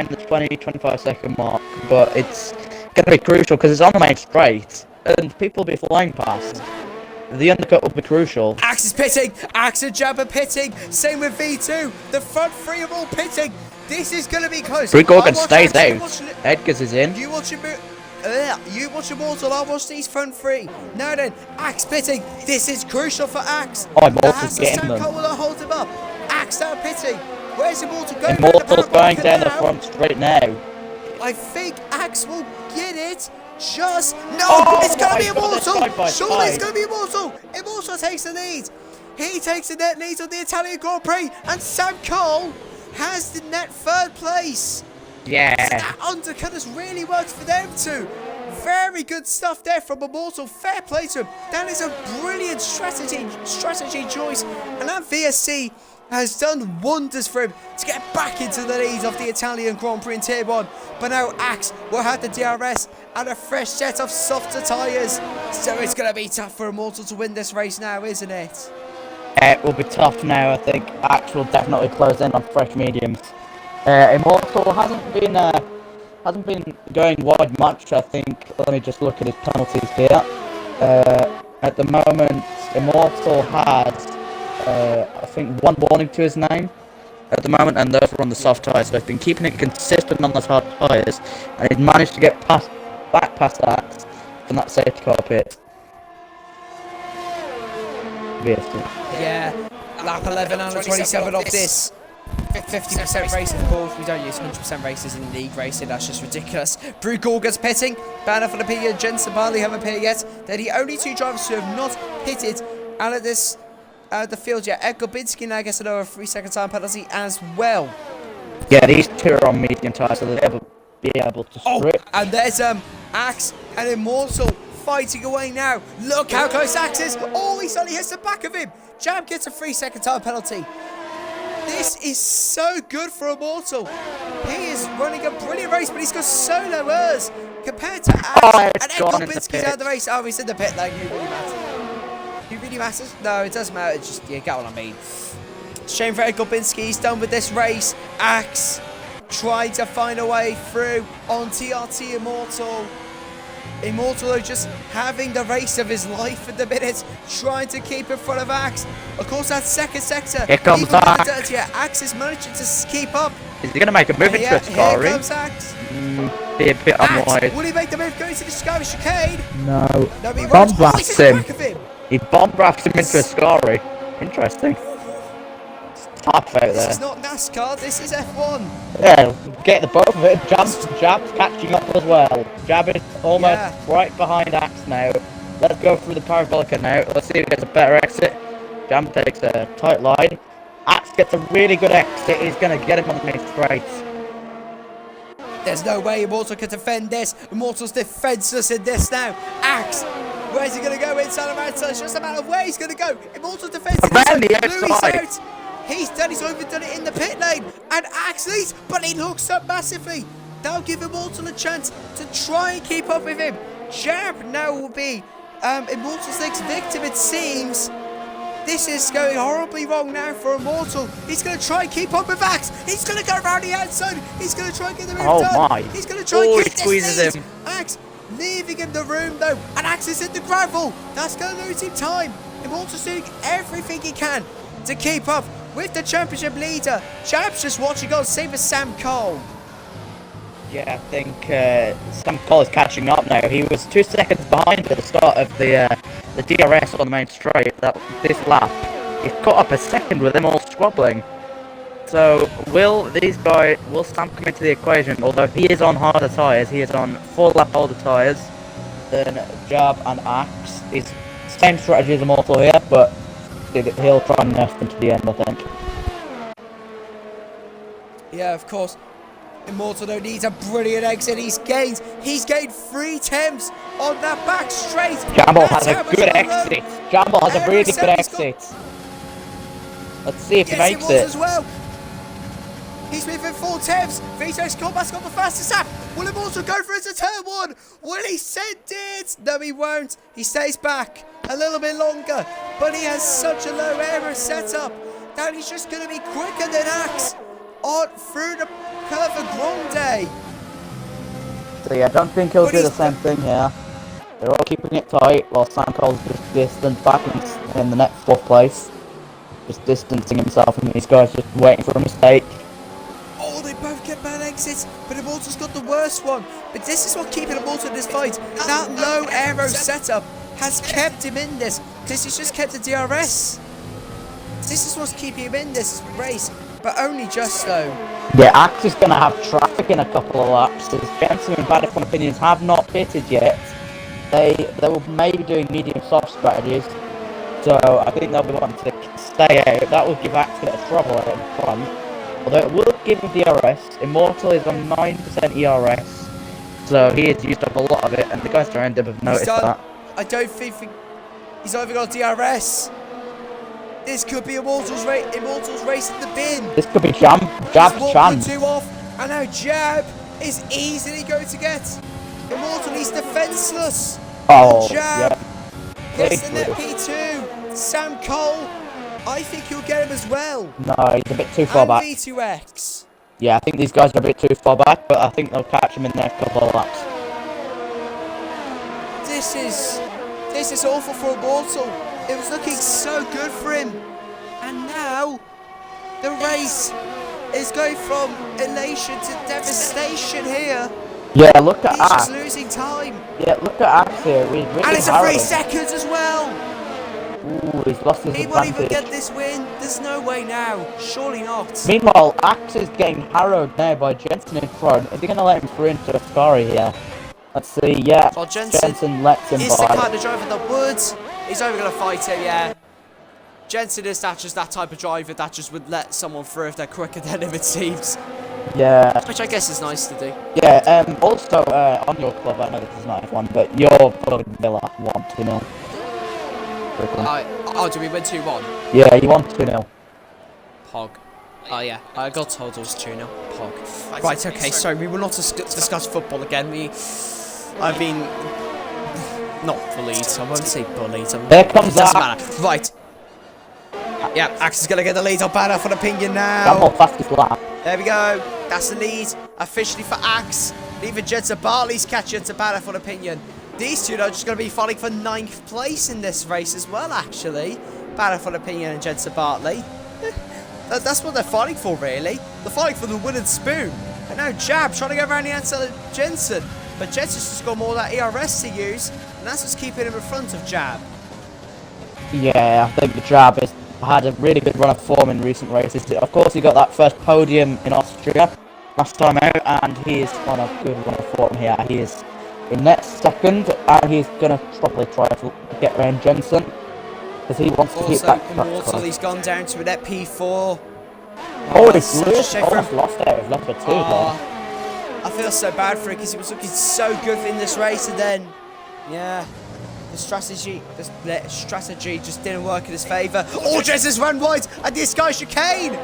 Speaker 2: the 20-25 second mark. But it's going to be crucial because it's on the main straight, and people will be flying past. The undercut will be crucial.
Speaker 1: Axe is pitting. Axe and Jab are pitting. Same with V2. The front three are all pitting. This is going to be close.
Speaker 2: Brute Gorgon stays out. Edgar's is in.
Speaker 1: You watch Immortal. I'll watch these front three. Now then, Axe pitting. This is crucial for Axe.
Speaker 2: Oh, Immortal's getting them.
Speaker 1: Sam Cole will hold him up. Axe now pitting. Where's Immortal going?
Speaker 2: Immortal's going down the front straight now.
Speaker 1: I think Axe will get it. It's going to be Immortal. Surely it's going to be Immortal. Immortal takes the lead. He takes the net lead on the Italian Grand Prix, and Sam Cole has the net 3rd place.
Speaker 2: Yeah.
Speaker 1: So that undercut has really worked for them too. Very good stuff there from Immortal. Fair play to him. That is a brilliant strategy choice, and that VSC has done wonders for him to get back into the lead of the Italian Grand Prix in Tier 1. But now Axe will have the DRS and a fresh set of softer tyres. So it's going to be tough for Immortal to win this race now, isn't it?
Speaker 2: It will be tough now. I think Axe will definitely close in on fresh mediums. Immortal hasn't been going wide much, I think. Let me just look at his penalties here. At the moment, Immortal has I think 1 warning to his name at the moment, and those are on the soft tyres. So they've been keeping it consistent on those hard tyres, and he's managed to get back past that from that safety car pit.
Speaker 1: Yeah, lap 11 out of 27 of this. 50% race, of course. We don't use 100% races in league racing. That's just ridiculous. Brute Gorgon's pitting. Banner for the P and Jensen Barley haven't pitted yet. They're the only 2 drivers who have not pitted out of this the field yet. Ed Golbinski now gets another 3-second time penalty as well.
Speaker 2: Yeah, these 2 are on medium tyres, so they'll be able to strip.
Speaker 1: And there's Axe and Immortal fighting away now. Look how close Axe is. Oh, he suddenly hits the back of him. Jab gets a 3-second time penalty. This is so good for Immortal. He is running a brilliant race, but he's got so low errors compared to Axe. And Ed Gorbinski's out of the race. Oh, he's in the pit lane. Who really matters? Who really matters? No, it doesn't matter. It's just, you get what I mean. Shame for Ed Gorbinski. He's done with this race. Axe trying to find a way through on TRT Immortal. Immortal are just having the race of his life at the minute, trying to keep in front of Axe. Of course, that second sector.
Speaker 2: Here comes Axe.
Speaker 1: Yeah, Axe is managing to keep up.
Speaker 2: Is he going to make a move into a Scary?
Speaker 1: Here comes Axe.
Speaker 2: Be a bit unwise.
Speaker 1: Will he make the move going to the Scary chicane?
Speaker 2: No.
Speaker 1: No, he
Speaker 2: Bomb blasts him.
Speaker 1: him.
Speaker 2: He bomb blasts him into a Scary. Interesting. Tough out there.
Speaker 1: This is not NASCAR, this is F1.
Speaker 2: Yeah, get the both of it. Jab's catching up as well. Jab is almost right behind Axe now. Let's go through the parabolica now. Let's see who gets a better exit. Jab takes a tight line. Axe gets a really good exit. He's going to get him on the straight.
Speaker 1: There's no way Immortal can defend this. Immortal's defenseless in this now. Axe, where's he going to go inside of outside? It's just a matter of where he's going to go. Immortal's defenseless.
Speaker 2: Around the outside.
Speaker 1: He's overdone it in the pit lane, and Axe leads, but he hooks up massively. That'll give Immortal a chance to try and keep up with him. Jab now will be Immortal's next victim, it seems. This is going horribly wrong now for Immortal. He's going to try and keep up with Axe. He's going to go around the outside. He's going to try and get the move done.
Speaker 2: Oh my.
Speaker 1: He's going to try and get
Speaker 2: squeezes
Speaker 1: this lead.
Speaker 2: him.
Speaker 1: Axe leaving him the room though, and Axe is in the gravel. That's going to lose him time. Immortal's doing everything he can to keep up with the championship leader. Jab's just watching on, same as Sam Cole.
Speaker 2: Yeah, I think Sam Cole is catching up now. He was 2 seconds behind at the start of the DRS on the main straight. This lap, he's caught up a second with them all squabbling. So will Sam come into the equation? Although he is on harder tyres, he is on 4 lap older tyres than Jab and Axe. It's same strategy as Immortal here, but he'll try and nurse them to the end, I think.
Speaker 1: Yeah, of course. Immortal though needs a brilliant exit. He's gained 3 temps on that back straight.
Speaker 2: Jamble has a good exit. Jamble has a really good exit. Let's see if he makes it.
Speaker 1: As well. He's moving 4 temps. Vito's Combat's got the fastest lap. Will Immortal go for it to turn 1? Will he send it? No, he won't. He stays back a little bit longer, but he has such a low error setup that he's just going to be quicker than Axe on through the Curva Grande.
Speaker 2: So yeah, I don't think he'll do the same thing here. They're all keeping it tight while Sam Cole's just distant back in the next 4th place. Just distancing himself from these guys, just waiting for a mistake.
Speaker 1: Oh, they both get bad exits, but Immortal's got the worst one. But this is what keeping Immortal in this fight. That low aero setup has kept him in this, because he's just kept the DRS. This is what's keeping him in this race, but only just so.
Speaker 2: Yeah, Axe is going to have traffic in a couple of laps. As Jensen and Bad F1 Opinions have not pitted yet. They will maybe doing medium soft strategies. So I think they'll be wanting to stay out. That will give Axe a bit of trouble out in front. Although it will give him DRS. Immortal is on 9% ERS. So he has used up a lot of it, and the guys around him have noticed that.
Speaker 1: I don't think he's over got DRS. This could be Immortal's race in the bin.
Speaker 2: This could be Jab's chance.
Speaker 1: 2 off, and now Jab is easily going to get Immortal. He's defenseless.
Speaker 2: Oh,
Speaker 1: Jab gets the net
Speaker 2: yeah.
Speaker 1: P2. Sam Cole, I think he'll get him as well.
Speaker 2: No, he's a bit too far back.
Speaker 1: V2X.
Speaker 2: Yeah, I think these guys are a bit too far back, but I think they'll catch him in the next couple of laps.
Speaker 1: This is awful for Immortal. It was looking so good for him, and now the race is going from elation to devastation here.
Speaker 2: Yeah, look at Axe.
Speaker 1: He's just losing time.
Speaker 2: Yeah, look at Axe here.
Speaker 1: And it's a 3 seconds as well.
Speaker 2: Ooh, he's lost his
Speaker 1: He won't
Speaker 2: advantage.
Speaker 1: even get this win. There's no way now. Surely not.
Speaker 2: Meanwhile, Axe is getting harrowed now by Jensen in front. Is he going to let him through into a Scary here? Let's see, yeah.
Speaker 1: Well,
Speaker 2: Jensen lets him
Speaker 1: is
Speaker 2: by.
Speaker 1: the kind of driver that would. He's over going to fight him, yeah. Jensen is just that type of driver that just would let someone through if they're quicker than him, it seems.
Speaker 2: Yeah.
Speaker 1: Which I guess is nice to do.
Speaker 2: Yeah, also, on your club, I know this is not F1, but your club Villa won 2-0.
Speaker 1: Oh, do we win 2-1?
Speaker 2: Yeah, you won 2-0.
Speaker 1: Pog. Oh yeah, I got told it was 2-0. Pog. Right, okay, sorry, we will not discuss football again. I've been not bullied, I won't say bullied.
Speaker 2: There comes
Speaker 1: doesn't
Speaker 2: that.
Speaker 1: matter. Right. Yeah, Axe is gonna get the lead on Banner for the Pinion now.
Speaker 2: Gamble fastest lap.
Speaker 1: There we go. That's the lead officially for Axe. Even Jensen Bartley's catching to Banner for the Pinion. These two are just going to be fighting for 9th place in this race as well, actually. Banner for the Pinion and Jensen Bartley. That's what they're fighting for, really. They're fighting for the wooden spoon. And now Jab trying to go around the outside of Jensen. But Jensen's just got more of that ERS to use. And that's what's keeping him in front of Jab.
Speaker 2: Yeah, I think the Jab has had a really good run of form in recent races. Of course, he got that first podium in Austria last time out, and he is on a good run of form here. He is in next second, and he's going to probably try to get around Jensen, because he wants to keep that
Speaker 1: Immortal, he's gone down to an net P4.
Speaker 2: Oh, he's almost lost out. He's left for 2
Speaker 1: I feel so bad for it, because he was looking so good in this race, and then, yeah, the strategy just didn't work in his favour. Oh, Jensen's run wide, and this guy's chicane!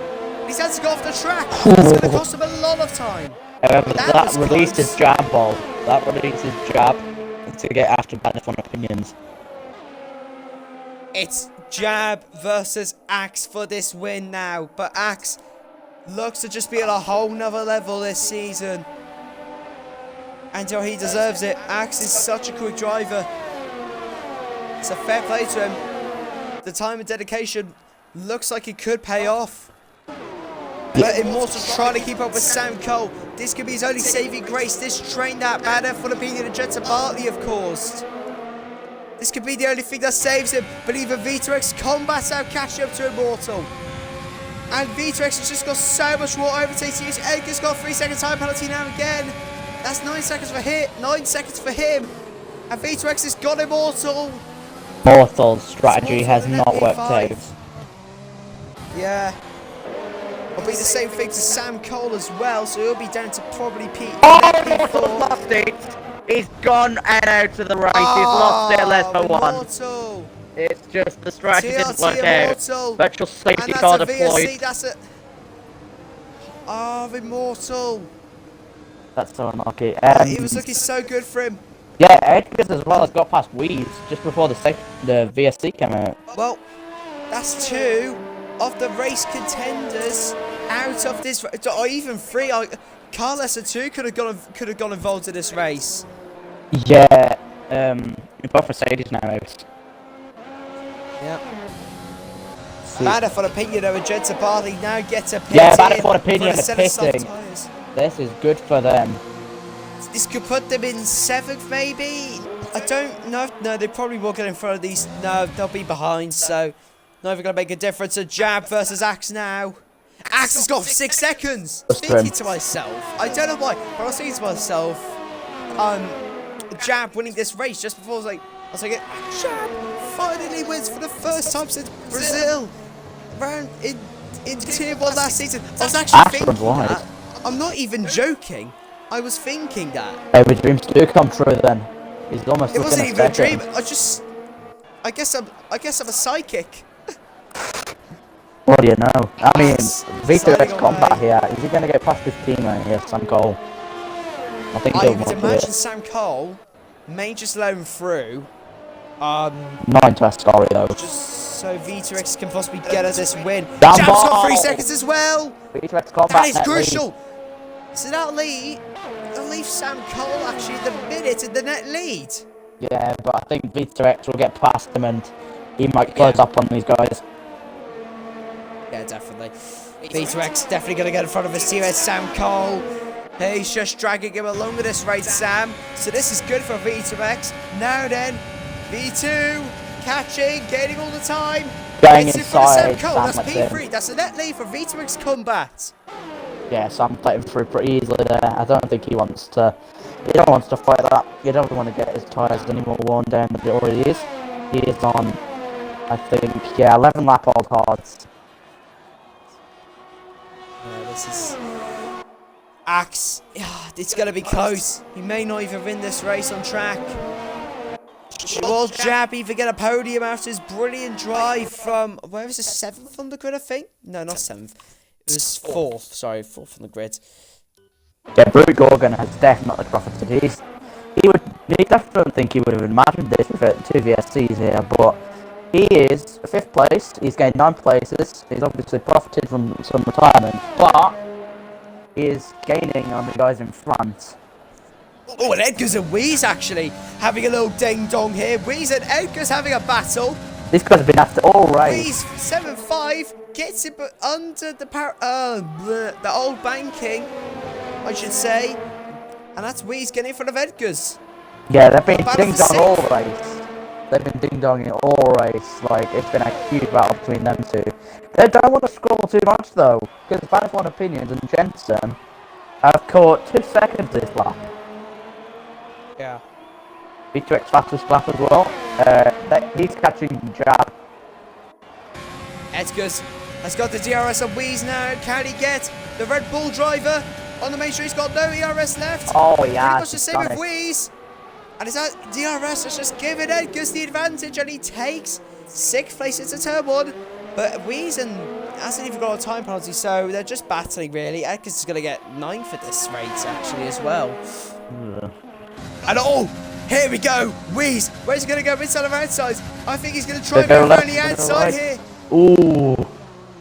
Speaker 1: He's had to go off the track. It's going to cost him a lot of time.
Speaker 2: However, that released his jab ball. That released his jab to get after Banner on opinions.
Speaker 1: It's Jab versus Axe for this win now. But Axe looks to just be at a whole nother level this season. And he deserves it. Axe is such a quick driver. It's a fair play to him. The time and dedication looks like it could pay off. But Immortal's trying to keep up with Sam Cole. This could be his only saving grace. This train that Banner for the Pinion and Jensen Bartley have caused. This could be the only thing that saves him. But even V2X Combat's out catching up to Immortal. And V2X has just got so much more overtake to use. Edgar's got a 3-second time penalty now again. That's 9 seconds for him. 9 seconds for him. And V2X has got Immortal.
Speaker 2: Immortal's strategy has not worked out.
Speaker 1: Yeah. It'll be the same thing to Sam Cole as well, so he'll be down to probably P.
Speaker 2: Oh, Immortal's lost it! He's gone and out to the right. He's lost it less for
Speaker 1: Immortal.
Speaker 2: 1. It's just the strategy didn't work
Speaker 1: Immortal.
Speaker 2: out. Virtual safety
Speaker 1: and
Speaker 2: car
Speaker 1: that's a
Speaker 2: deployed.
Speaker 1: VSC, that's it. Oh, Immortal.
Speaker 2: That's so unlucky.
Speaker 1: He was looking so good for him.
Speaker 2: Yeah, Edgar's as well has got past Weeds just before the VSC came out.
Speaker 1: Well, that's 2 of the race contenders out of this, or even 3. Carlos and 2 could have gone involved in this race.
Speaker 2: Yeah, both Mercedes now out.
Speaker 1: Yep. Banner for the Pinion and Jensen Bartley now gets a pit.
Speaker 2: Yeah, Banner for the Pinion
Speaker 1: is
Speaker 2: pitting. This is good for them.
Speaker 1: This could put them in 7th, maybe. I don't know. No, they probably will get in front of these. No, they'll be behind. So, not even gonna make a difference. A Jab versus Axe now. Axe has got 6 seconds. Thinking to myself, I don't know why, but I was thinking to myself, Jab winning this race just before I was like, Jab finally wins for the first time since Brazil. Round in Tier 1 last season. I was actually thinking that. I'm not even joking. I was thinking that.
Speaker 2: Maybe dreams do come true then. He's almost.
Speaker 1: It wasn't even a dream. I guess I'm a psychic.
Speaker 2: What do you know? I mean, V2X Combat here. Is he going to get past his teammate here, Sam Cole? I think he'll
Speaker 1: would imagine Sam Cole may just let him through.
Speaker 2: Not into a story though.
Speaker 1: Just so V2X can possibly get us this win.
Speaker 2: Jab's
Speaker 1: got 3 seconds as well.
Speaker 2: V2X Combat.
Speaker 1: That is crucial. So that'll leave Sam Cole actually the minute in the net lead.
Speaker 2: Yeah, but I think V2X will get past him and he might close up on these guys.
Speaker 1: Yeah, definitely. V2X definitely going to get in front of his teammate Sam Cole. He's just dragging him along with this race, Sam. So this is good for V2X. Now then, V2 catching, gaining all the time.
Speaker 2: Going
Speaker 1: it's
Speaker 2: inside,
Speaker 1: in front of Sam Cole.
Speaker 2: Sam
Speaker 1: That's P3. That's a net lead for V2X Combat.
Speaker 2: Yeah, Sam letting through pretty easily there. I don't think he wants to. He don't want to fight that. He don't want to get his tyres any more worn down than he already is. He is on, I think, yeah, 11 lap old cards.
Speaker 1: Yeah, this is Axe, it's going to be close. He may not even win this race on track. Will Jab even get a podium after his brilliant drive from, where was it, 7th on the grid, I think? No, not 7th. It was 4th, sorry, 4th on the grid.
Speaker 2: Yeah, Brute Gorgon has definitely profited. He definitely think he would have imagined this with 2 VSCs here, but he is 5th place. He's gained 9 places. He's obviously profited from some retirement, but he is gaining on the guys in front.
Speaker 1: Oh, and Edgar's and Wheeze actually having a little ding-dong here. Wheeze and Edgar's having a battle.
Speaker 2: These guys have been after all race.
Speaker 1: Wheeze, 7-5, gets it but under the old banking, I should say. And that's Wheeze getting in front of Edgar's.
Speaker 2: Yeah, they've been ding-dong all race. They've been ding-donging all race. Like, it's been a huge battle between them two. They don't want to scroll too much, though, because Bad One Opinions and Jensen have caught 2 seconds this lap.
Speaker 1: Yeah.
Speaker 2: B2X fastest lap as well. He's catching Jab.
Speaker 1: Edgar's has got the DRS on Wheeze now. Can he get the Red Bull driver on the main street? He's got no ERS left.
Speaker 2: Oh, yeah.
Speaker 1: Pretty much the same with Wheeze. And it's that DRS has just given Edgar's the advantage, and he takes 6th place into turn 1. But Wheeze hasn't even got a time penalty, so they're just battling really. Edgar's is going to get 9th for this race actually as well.
Speaker 2: Yeah.
Speaker 1: And oh, here we go. Wheeze, where's he going to go, inside or outside? I think he's going to try and go around the outside here.
Speaker 2: Ooh,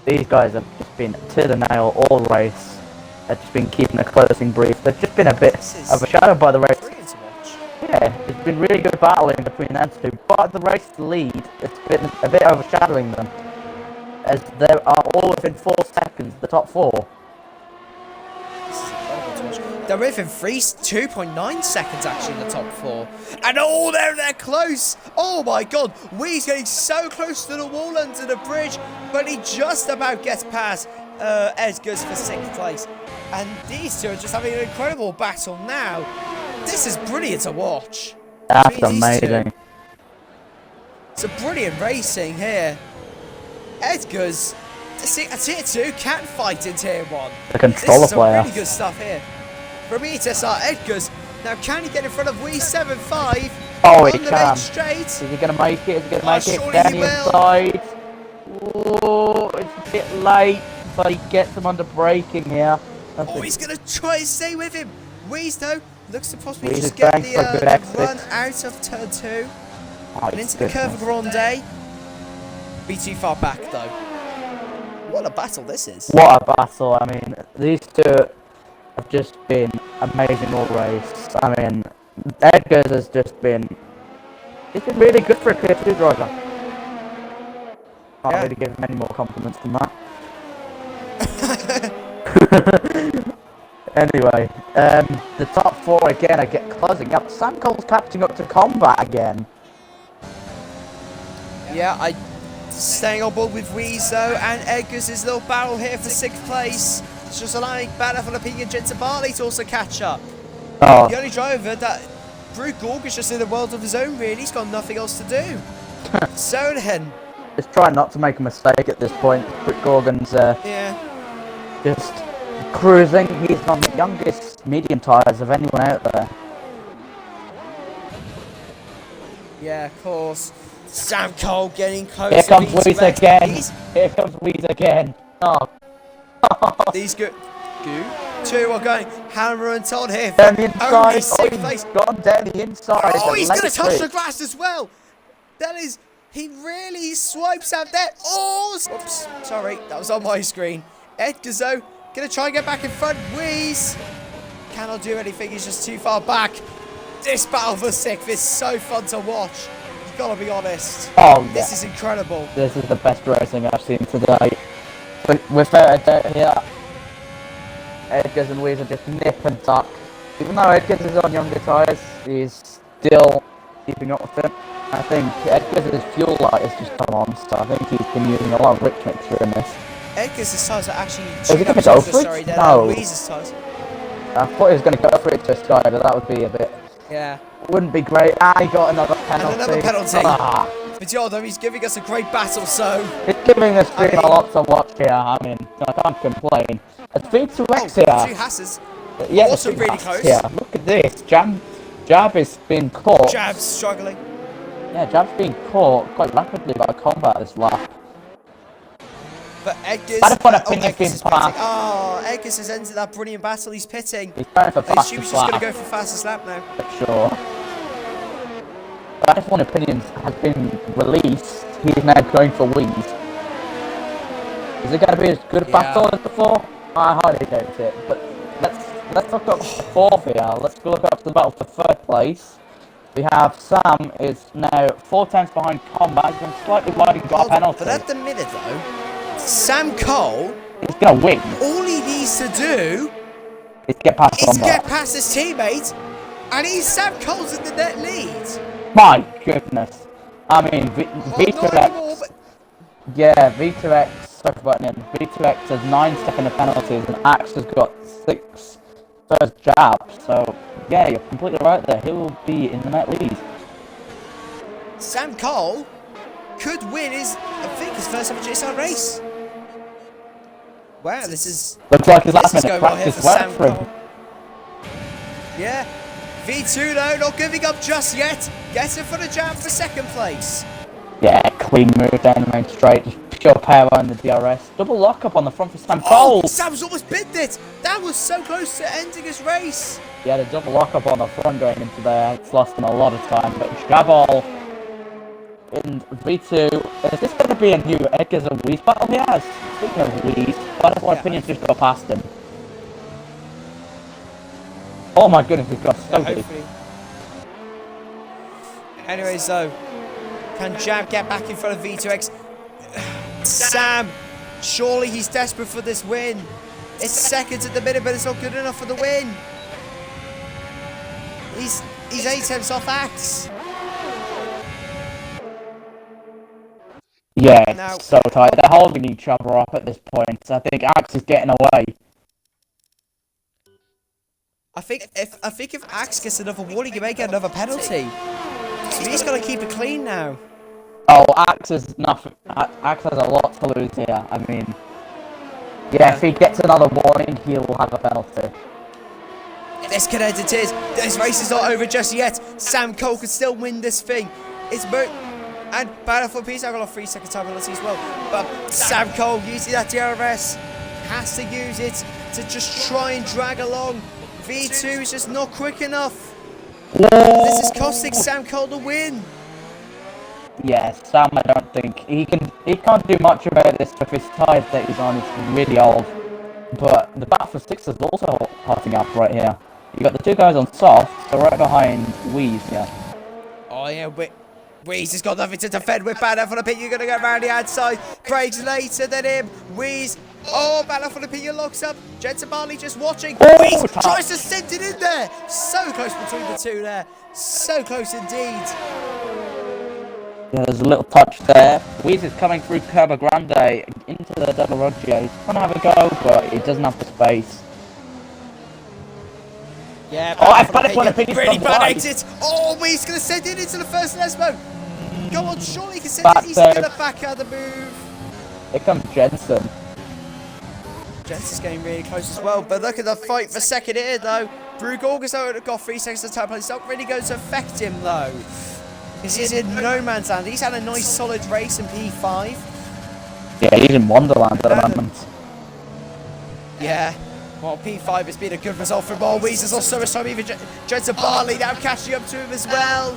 Speaker 2: these guys have just been to the nail all race. They've just been keeping a closing brief. They've just been a bit overshadowed by the race.
Speaker 1: Brilliant to watch.
Speaker 2: Yeah, it's been really good battling between them two, but the race lead, it's been a bit overshadowing them, as they are all within 4 seconds, the top 4.
Speaker 1: They're within 2.9 seconds actually in the top 4. And oh, they're close. Oh my god, Wee's getting so close to the wall under the bridge, but he just about gets past Edgar's for 6th place. And these two are just having an incredible battle now. This is brilliant to watch.
Speaker 2: That's amazing.
Speaker 1: It's a brilliant racing here. Edgar's a tier 2 can fight in tier 1.
Speaker 2: The controller player.
Speaker 1: Really good stuff here. From ETSR, Edgar's. Now, can he get in front of Wee 7-5?
Speaker 2: Oh, he
Speaker 1: on the
Speaker 2: can.
Speaker 1: main straight?
Speaker 2: Is he going to make it? Is he going to make it?
Speaker 1: Surely
Speaker 2: Down
Speaker 1: he
Speaker 2: the
Speaker 1: will.
Speaker 2: inside. Oh, it's a bit late, but he gets him under braking here.
Speaker 1: Oh, he's going to try and stay with him. Weeze, though, looks to possibly
Speaker 2: Weeze
Speaker 1: just
Speaker 2: is
Speaker 1: get
Speaker 2: going for a good exit.
Speaker 1: run out of turn 2.
Speaker 2: Oh,
Speaker 1: And into the curve of Grande. Be too far back, though. What a battle this is.
Speaker 2: What a battle. I mean, these two have just been amazing all race. I mean, Edgar's has just been... He's been really good for a Tier 2 driver. Can't really give him any more compliments than that. Anyway, the top 4 again are closing up. Sam Cole's catching up to Combat again.
Speaker 1: Yeah, staying on board with Wheeze though, and Edgar's his little battle here for 6th place. It's just allowing Bad Apple and Jensen Barley to also catch up.
Speaker 2: Oh.
Speaker 1: The only driver that Brute Gorg is just in a world of his own really, he's got nothing else to do. So then.
Speaker 2: Just try not to make a mistake at this point. Brute Gorgon's just cruising. He's on the youngest medium tyres of anyone out there.
Speaker 1: Yeah, of course. Sam Cole getting close.
Speaker 2: Here comes Wheeze again. Here comes Wheeze again. Oh.
Speaker 1: These two are going hammer and ton here.
Speaker 2: Down the inside.
Speaker 1: Oh, he's
Speaker 2: gone down the inside.
Speaker 1: Oh, he's going to touch the glass as well. That is, he really swipes out there. Oh, oops, sorry, that was on my screen. Edgar's though, going to try and get back in front. Wheeze cannot do anything. He's just too far back. This battle for 6th is so fun to watch. You've got to be honest.
Speaker 2: Oh, yeah.
Speaker 1: This is incredible.
Speaker 2: This is the best racing I've seen today. Without a doubt here, Edgar's and Wheeze are just nip and tuck. Even though Edgar's is on younger tyres, he's still keeping up with him. I think Edgar's fuel light has just come on, so I think he's been using a lot of rich mixture in this.
Speaker 1: Edgar's tyres are actually
Speaker 2: No.
Speaker 1: Wheeze's tyres.
Speaker 2: I thought he was going to go for it to Sky, but that would be a bit...
Speaker 1: Yeah.
Speaker 2: Wouldn't be great. He got another penalty.
Speaker 1: And another penalty.
Speaker 2: Ah.
Speaker 1: But yo, though, he's giving us a great battle, so...
Speaker 2: It's giving the stream a lot to watch here. I mean, I can't complain. It's V2X here.
Speaker 1: 2 Hasses.
Speaker 2: Yeah,
Speaker 1: also really close.
Speaker 2: Yeah, look at this. Jab is being caught.
Speaker 1: Jab's struggling.
Speaker 2: Yeah, Jab's being caught quite rapidly by Combat this lap.
Speaker 1: But Edgar's...
Speaker 2: Edgar's
Speaker 1: passed. Oh, Edgar's has ended that brilliant battle. He's pitting.
Speaker 2: He's going for fastest lap.
Speaker 1: He's just going to go for fastest lap now.
Speaker 2: Sure. But F1 Opinions has been released. He's now going for wins. Is it going to be as good a battle as before? I highly doubt it. But let's look up the fourth here. Let's look up the battle for third place. We have Sam is now 4 tenths behind Combat. He's been slightly wide and got a penalty.
Speaker 1: But at the minute though, Sam Cole,
Speaker 2: he's gonna win.
Speaker 1: All he needs to do
Speaker 2: is get past
Speaker 1: his teammate, and Sam Cole's in the net lead.
Speaker 2: My goodness. I mean, V2X. Yeah, V2X. Sorry for butting in. V2X has 9 second of penalties, and Axe has got 6 first jab. So yeah, you're completely right there. He will be in the net lead.
Speaker 1: Sam Cole could win his first ever GSR race. Wow, this is...
Speaker 2: Looks like his last minute practice worked for him.
Speaker 1: Yeah. V2 though, not giving up just yet. Gets in for the jam for second place.
Speaker 2: Yeah, clean move down the main straight. Just pure power on the DRS. Double lockup on the front for Sam Cole.
Speaker 1: Oh, Sam's almost binned it. That was so close to ending his race.
Speaker 2: He had a double lockup on the front going into there. It's lost him a lot of time. But Jabal in V2, is this going to be a new Edgar's and Weeze battle? Yes. Speaking of Weeze, F1 Opinions just go past him. Oh my goodness, he's got so deep.
Speaker 1: Anyways though, can Jab get back in front of V2X? Sam, surely he's desperate for this win. It's seconds at the minute, but it's not good enough for the win. He's 8 tenths off Axe.
Speaker 2: Yeah, now, so tight. They're holding each other up at this point. So I think Axe is getting away.
Speaker 1: I think if Axe gets another warning, he may get another penalty. So he's got to keep it clean now.
Speaker 2: Oh, Axe has nothing. Axe has a lot to lose here. I mean, yeah, if he gets another warning, he'll have a penalty.
Speaker 1: This could end it is. This race is not over just yet. Sam Cole could still win this thing. It's and battle for peace. I've got a 3-second time penalty as well. But Sam Cole using that DRS has to use it to just try and drag along. V2 is just not quick enough. This is costing Sam Cole the win.
Speaker 2: Yeah, Sam, I don't think he can't do much about this with his tyres that he's on. It's really old. But the battle for 6 is also hotting up right here. You got the 2 guys on soft, so right behind Weeze here.
Speaker 1: Oh yeah, Weeze has got nothing to defend with. Battle for the pit, you're going to go around the outside. Craig's later than him. Weeze, Battle for the pit, locks up. Jensen Barley just watching. Weeze tries to send it in there. So close between the two there. So close indeed.
Speaker 2: Yeah, there's a little touch there. Weeze is coming through Curva Grande into the double Roggio. He's trying to have a go, but he doesn't have the space.
Speaker 1: Yeah,
Speaker 2: I want to
Speaker 1: really bad exit. Oh, Weeze's going to send it into the first Lesbo. Go on, surely he can send it. He's going to back out the move.
Speaker 2: Here comes Jensen.
Speaker 1: Jensen's getting really close as well, but look at the fight for second here, though. Brugge August got 3 seconds of time, but it's not really going to affect him, though. Because he's in no man's land. He's had a nice solid race in P5.
Speaker 2: Yeah, he's in Wonderland at the moment.
Speaker 1: Yeah. Well, P5 has been a good result for him. Oh, Weeze has lost so much time. Even Jensen Barley now catching up to him as well.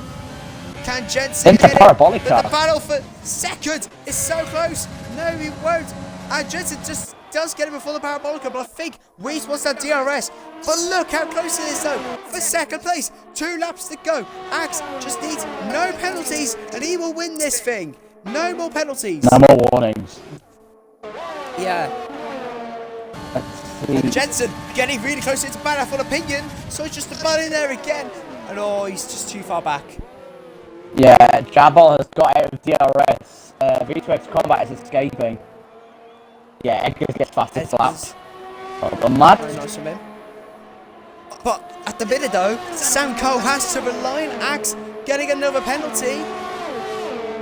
Speaker 1: Can Jensen get it? But the battle for second is so close. No, he won't. And Jensen just does get him before the parabolica, but I think Weeze wants that DRS. But look how close it is, though, for second place. 2 laps to go. Axe just needs no penalties, and he will win this thing. No more penalties.
Speaker 2: No more warnings.
Speaker 1: Yeah. And Jensen getting really close into battle for opinion, so it's just a butt in there again. And oh, he's just too far back.
Speaker 2: Yeah, Jabal has got out of DRS. V2X Combat is escaping. Yeah, Edgar gets fastest lap. Well done, lad.
Speaker 1: Very nice from him. But at the minute, though, Sam Cole has to rely on Axe getting another penalty.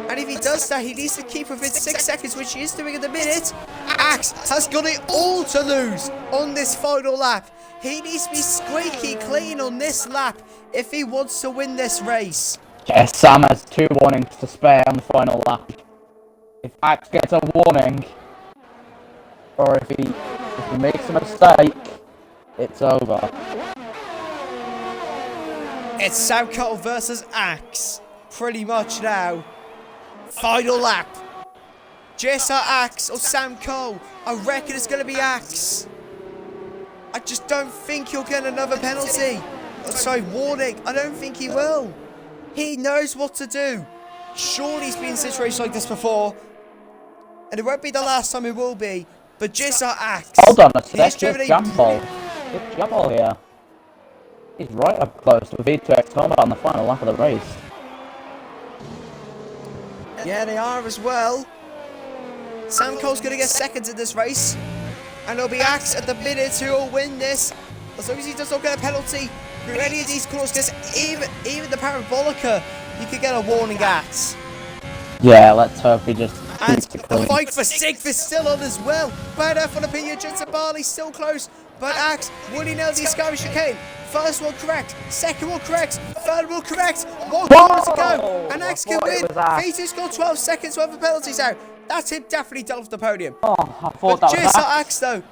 Speaker 1: And if he does that, he needs to keep within 6 seconds, which he is doing at the minute. Axe has got it all to lose on this final lap. He needs to be squeaky clean on this lap if he wants to win this race.
Speaker 2: Yeah, Sam has 2 warnings to spare on the final lap. If Axe gets a warning, or if he makes a mistake, it's over.
Speaker 1: It's Sam Cole versus Axe. Pretty much now. Final lap. GSR Axe or Sam Cole. I reckon it's going to be Axe. I just don't think he'll get another penalty. Oh, sorry, warning. I don't think he will. He knows what to do. Surely he's been in a situation like this before. And it won't be the last time it will be. But GSR Axe.
Speaker 2: Hold on a sec, good jump ball. Good jump ball here. He's right up close with ETSR on the final lap of the race.
Speaker 1: Yeah, they are as well. Sam Cole's going to get seconds in this race. And it'll be Axe at the minute who will win this. As long as he does not get a penalty through any of these calls. Because even the Parabolica, you could get a warning at.
Speaker 2: Yeah, let's hope he just
Speaker 1: and
Speaker 2: keeps it clean.
Speaker 1: The fight for 6th is still on as well. Bad F on opinion, Jensen Barley still close. But Axe, will he nail the Escari chicane? First one correct, second one correct, third one correct. 1 corner to go. And Axe can win. V2 scored 12 seconds worth of penalties out. That's him definitely done off the podium.
Speaker 2: Oh, I thought that was
Speaker 1: GSR Axe though,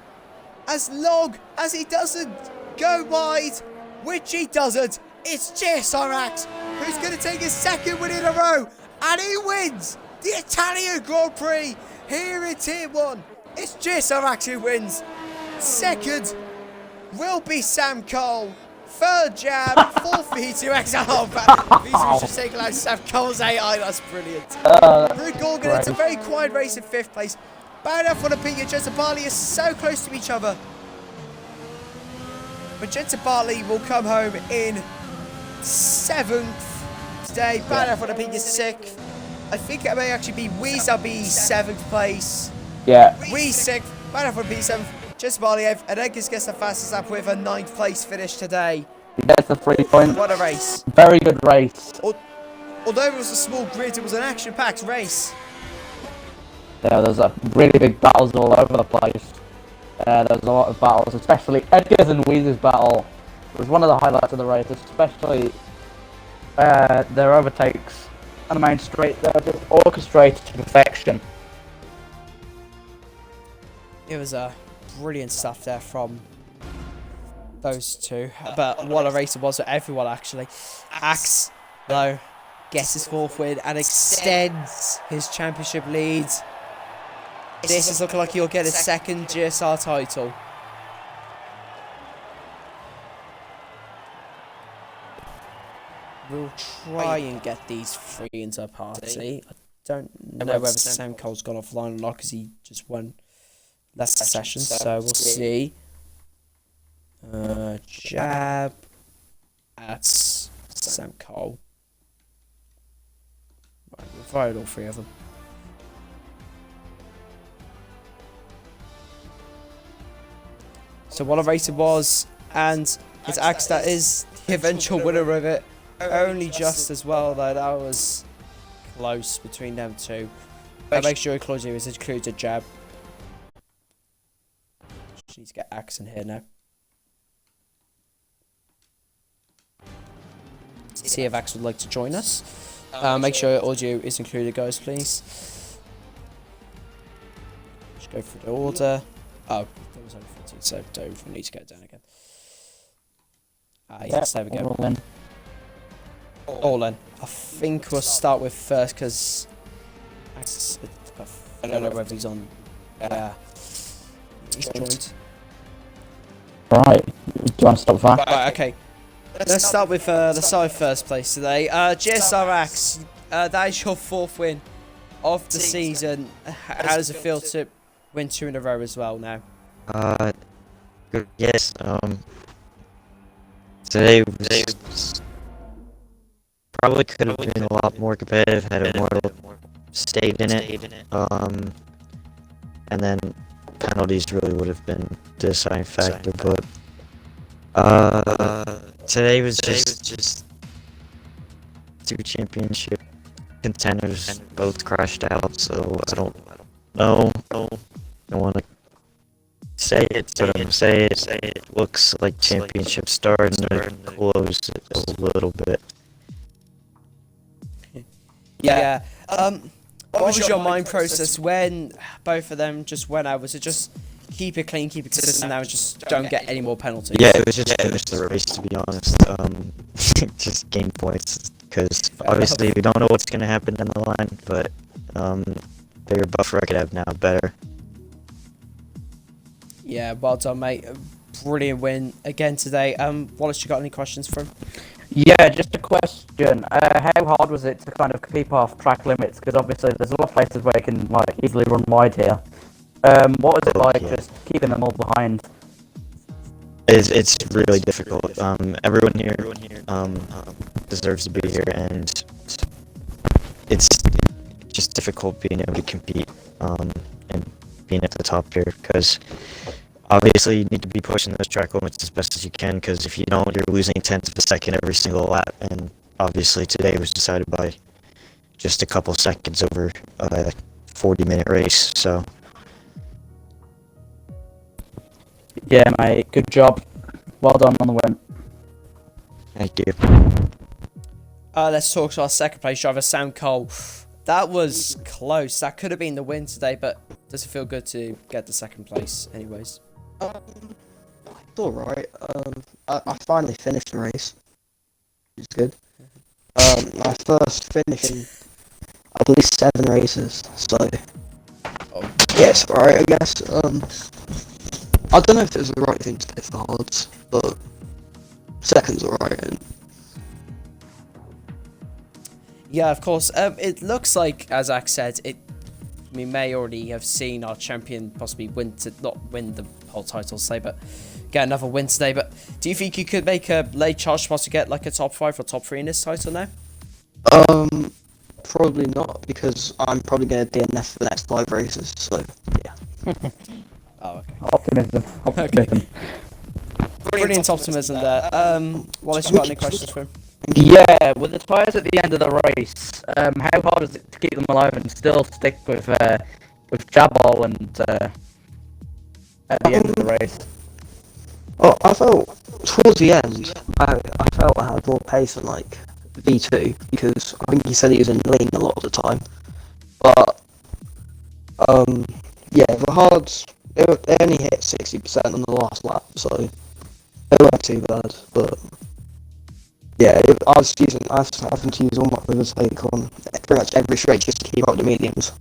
Speaker 1: as long as he doesn't go wide, which he doesn't, it's GSR Axe who's going to take his 2nd win in a row. And he wins the Italian Grand Prix here in Tier 1. It's GSR Axe who wins. 2nd will be Sam Cole. 3rd Jab, 4th V2X. Oh, V2 just taking out Sam Cole's AI. That's brilliant. Rude Gorgon, it's a very quiet race in 5th place. Bad enough on opinion. Jensen Barley is so close to each other. But Jensen Barley will come home in 7th today. Bad enough on opinion 6th. I think it may actually be Weezer be 7th place.
Speaker 2: Yeah.
Speaker 1: Wee 6th. Bad enough on opinion 7th. Just Barliev, and Edgar's gets the fastest lap with a 9th place finish today.
Speaker 2: He gets the 3 points.
Speaker 1: What a race.
Speaker 2: Very good race.
Speaker 1: Although it was a small grid, it was an action-packed race.
Speaker 2: Yeah, there's a really big battles all over the place. There's a lot of battles, especially Edgar's and Weezer's battle. It was one of the highlights of the race, especially their overtakes on the main straight. They were just orchestrated to perfection.
Speaker 1: It was brilliant stuff there from those two. But what a race it was for everyone, actually. Axe, though, gets his 4th win and extends his championship lead. This is looking like he'll get his 2nd GSR title. We'll try and get these 3 into a party. I don't know whether Sam Cole's gone offline or not because he just won last session, so we'll see. Jab at Sam Cole. Right, we've fired all 3 of them. So what a race it was, and it's Axe that is the eventual winner of it. Only just as well, though. That was close between them two. But make sure Claudia is included a jab. Just need to get Axe in here now. See if Axe would like to join us. Make sure audio is included, guys, please. Just go through the order. Oh, there was only 14, so don't need to go down again. Yes, there we go. All in. I think we'll start with first because I don't know whether he's on. He's joined.
Speaker 2: Right. Do you want to start with that?
Speaker 1: Right, okay. Let's start with the side first place today. GSR Axe, that is your 4th win of the season. How does it feel to win 2 in a row as well now?
Speaker 3: Good. Yes. Today was probably could have been a lot more competitive had it more stayed in it. And then penalties really would have been the deciding factor, but today was just 2 championship contenders both crashed out, so I don't know. I don't want to say it, but I'm gonna say it. It looks like championship starting to close a little bit.
Speaker 1: Yeah. What was your mind process when both of them just went out? Was it just keep it clean, keep it consistent now, and just don't get any more penalties?
Speaker 3: Yeah, it was just finish the race, to be honest. Just gain points, because obviously we don't know what's gonna happen down the line, but bigger buffer I could have now, better.
Speaker 1: Yeah, well done, mate. Brilliant win again today. Wallace, you got any questions for him?
Speaker 2: Yeah, just a question. How hard was it to kind of keep off track limits? Because obviously there's a lot of places where you can like easily run wide here. What was it like just keeping them all behind?
Speaker 3: It's really difficult. Everyone here deserves to be here, and it's just difficult being able to compete and being at the top here, because obviously you need to be pushing those track limits as best as you can, because if you don't, you're losing tenths of a second every single lap, and obviously today was decided by just a couple seconds over a 40-minute race, so.
Speaker 2: Yeah, mate, good job. Well done on the win.
Speaker 3: Thank you.
Speaker 1: Let's talk to our second place driver, Sam Cole. That was close. That could have been the win today, but does it feel good to get the second place anyways?
Speaker 4: It's alright. I finally finished the race, which is good. My first finish in at least 7 races, so yeah, it's alright, I guess. I don't know if it was the right thing to pick for hards, but second's alright.
Speaker 1: Yeah, of course. It looks like, as Zach said, we may already have seen our champion possibly not win the whole title today, but get another win today. But do you think you could make a late charge spot to get like a top 5 or top 3 in this title now?
Speaker 4: Probably not, because I'm probably going to DNF for the next 5 races, so yeah.
Speaker 1: Oh, okay.
Speaker 2: Optimism.
Speaker 1: Okay. Brilliant optimism there. Wallace, you got any questions for him?
Speaker 2: Yeah, with the tyres at the end of the race, how hard is it to keep them alive and still stick with Jabal and at the end of the race?
Speaker 4: Well, I felt towards the end, I felt I had more pace than like V2, because I think he said he was in lean a lot of the time. But yeah, the hards they only hit 60% on the last lap, so it wasn't too bad. But yeah, I was having to use all my overtake on pretty much every straight just to keep up the mediums.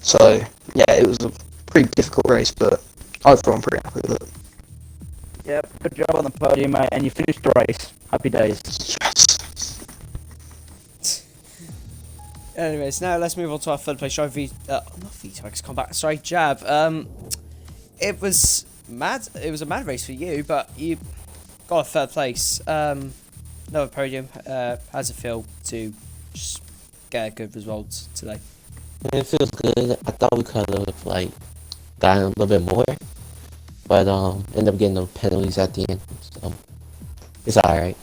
Speaker 4: So yeah, it was a pretty difficult race, but overall I'm pretty happy with it.
Speaker 2: Yep, good job on the podium, mate, and you finished the race. Happy days.
Speaker 4: Yes.
Speaker 1: Anyways, now let's move on to our third place driver, not V2X Combat, sorry, Jab. It was mad. It was a mad race for you, but you got a third place. Another podium. How's it feel to just get a good result today?
Speaker 5: It feels good. I thought we could have like gotten a little bit more, but ended up getting the penalties at the end. So it's alright.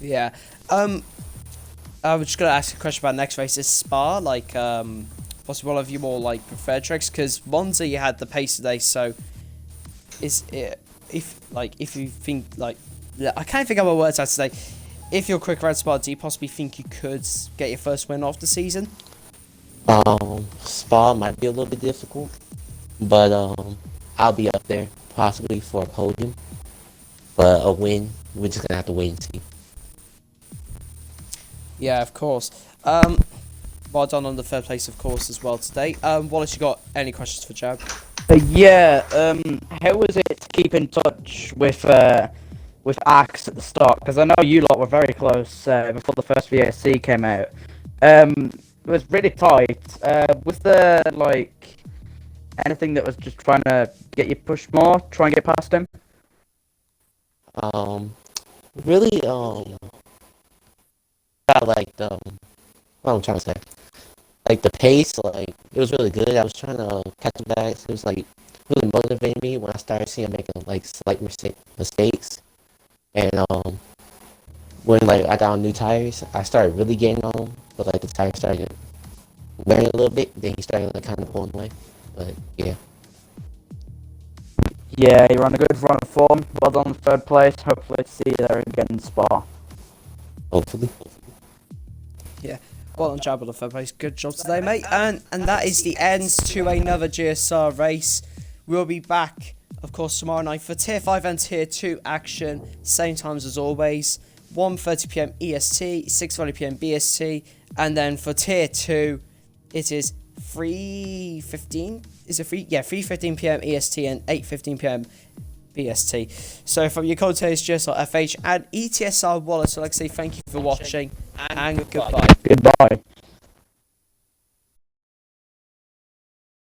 Speaker 1: Yeah. I was just gonna ask a question about next race. Is Spa like possibly one of your more like preferred tracks? Because Monza you had the pace today, so is it if you think like I can't think of my words out today. If you're quick around Spa, do you possibly think you could get your first win of the season?
Speaker 5: Spa might be a little bit difficult, but I'll be up there possibly for a podium. But a win, we're just gonna have to wait and see.
Speaker 1: Yeah, of course. Well done on the third place, of course, as well today. Wallace, you got any questions for Jab?
Speaker 2: Yeah. How was it to keep in touch with Axe at the start? Because I know you lot were very close before the first VSC came out. It was really tight. Was there like anything that was just trying to get you pushed more, try and get past him?
Speaker 5: Really, I like the what I'm trying to say. Like the pace, like it was really good. I was trying to catch him back. It was like really motivating me when I started seeing him making like slight mistakes. And when like I got on new tires, I started really getting on, but like the tires started wearing a little bit. Then he started like kind of pulling away. But yeah.
Speaker 2: Yeah, you're on a good run of form. Well done, third place. Hopefully see you there again in Spa.
Speaker 5: Hopefully.
Speaker 1: Well done, Jabba, the third place. Good job today, mate. And that is the end to another GSR race. We'll be back, of course, tomorrow night for Tier 5 and Tier 2 action. Same times as always. 1:30 PM EST, 6:40 PM BST. And then for Tier 2, it is 3:15. Is it 3? Yeah, 3:15 PM EST and 8:15 PM BST. So from your commentators, GSR FH and ETSR Wallace, I'd like to say thank you for watching and goodbye.
Speaker 2: Goodbye.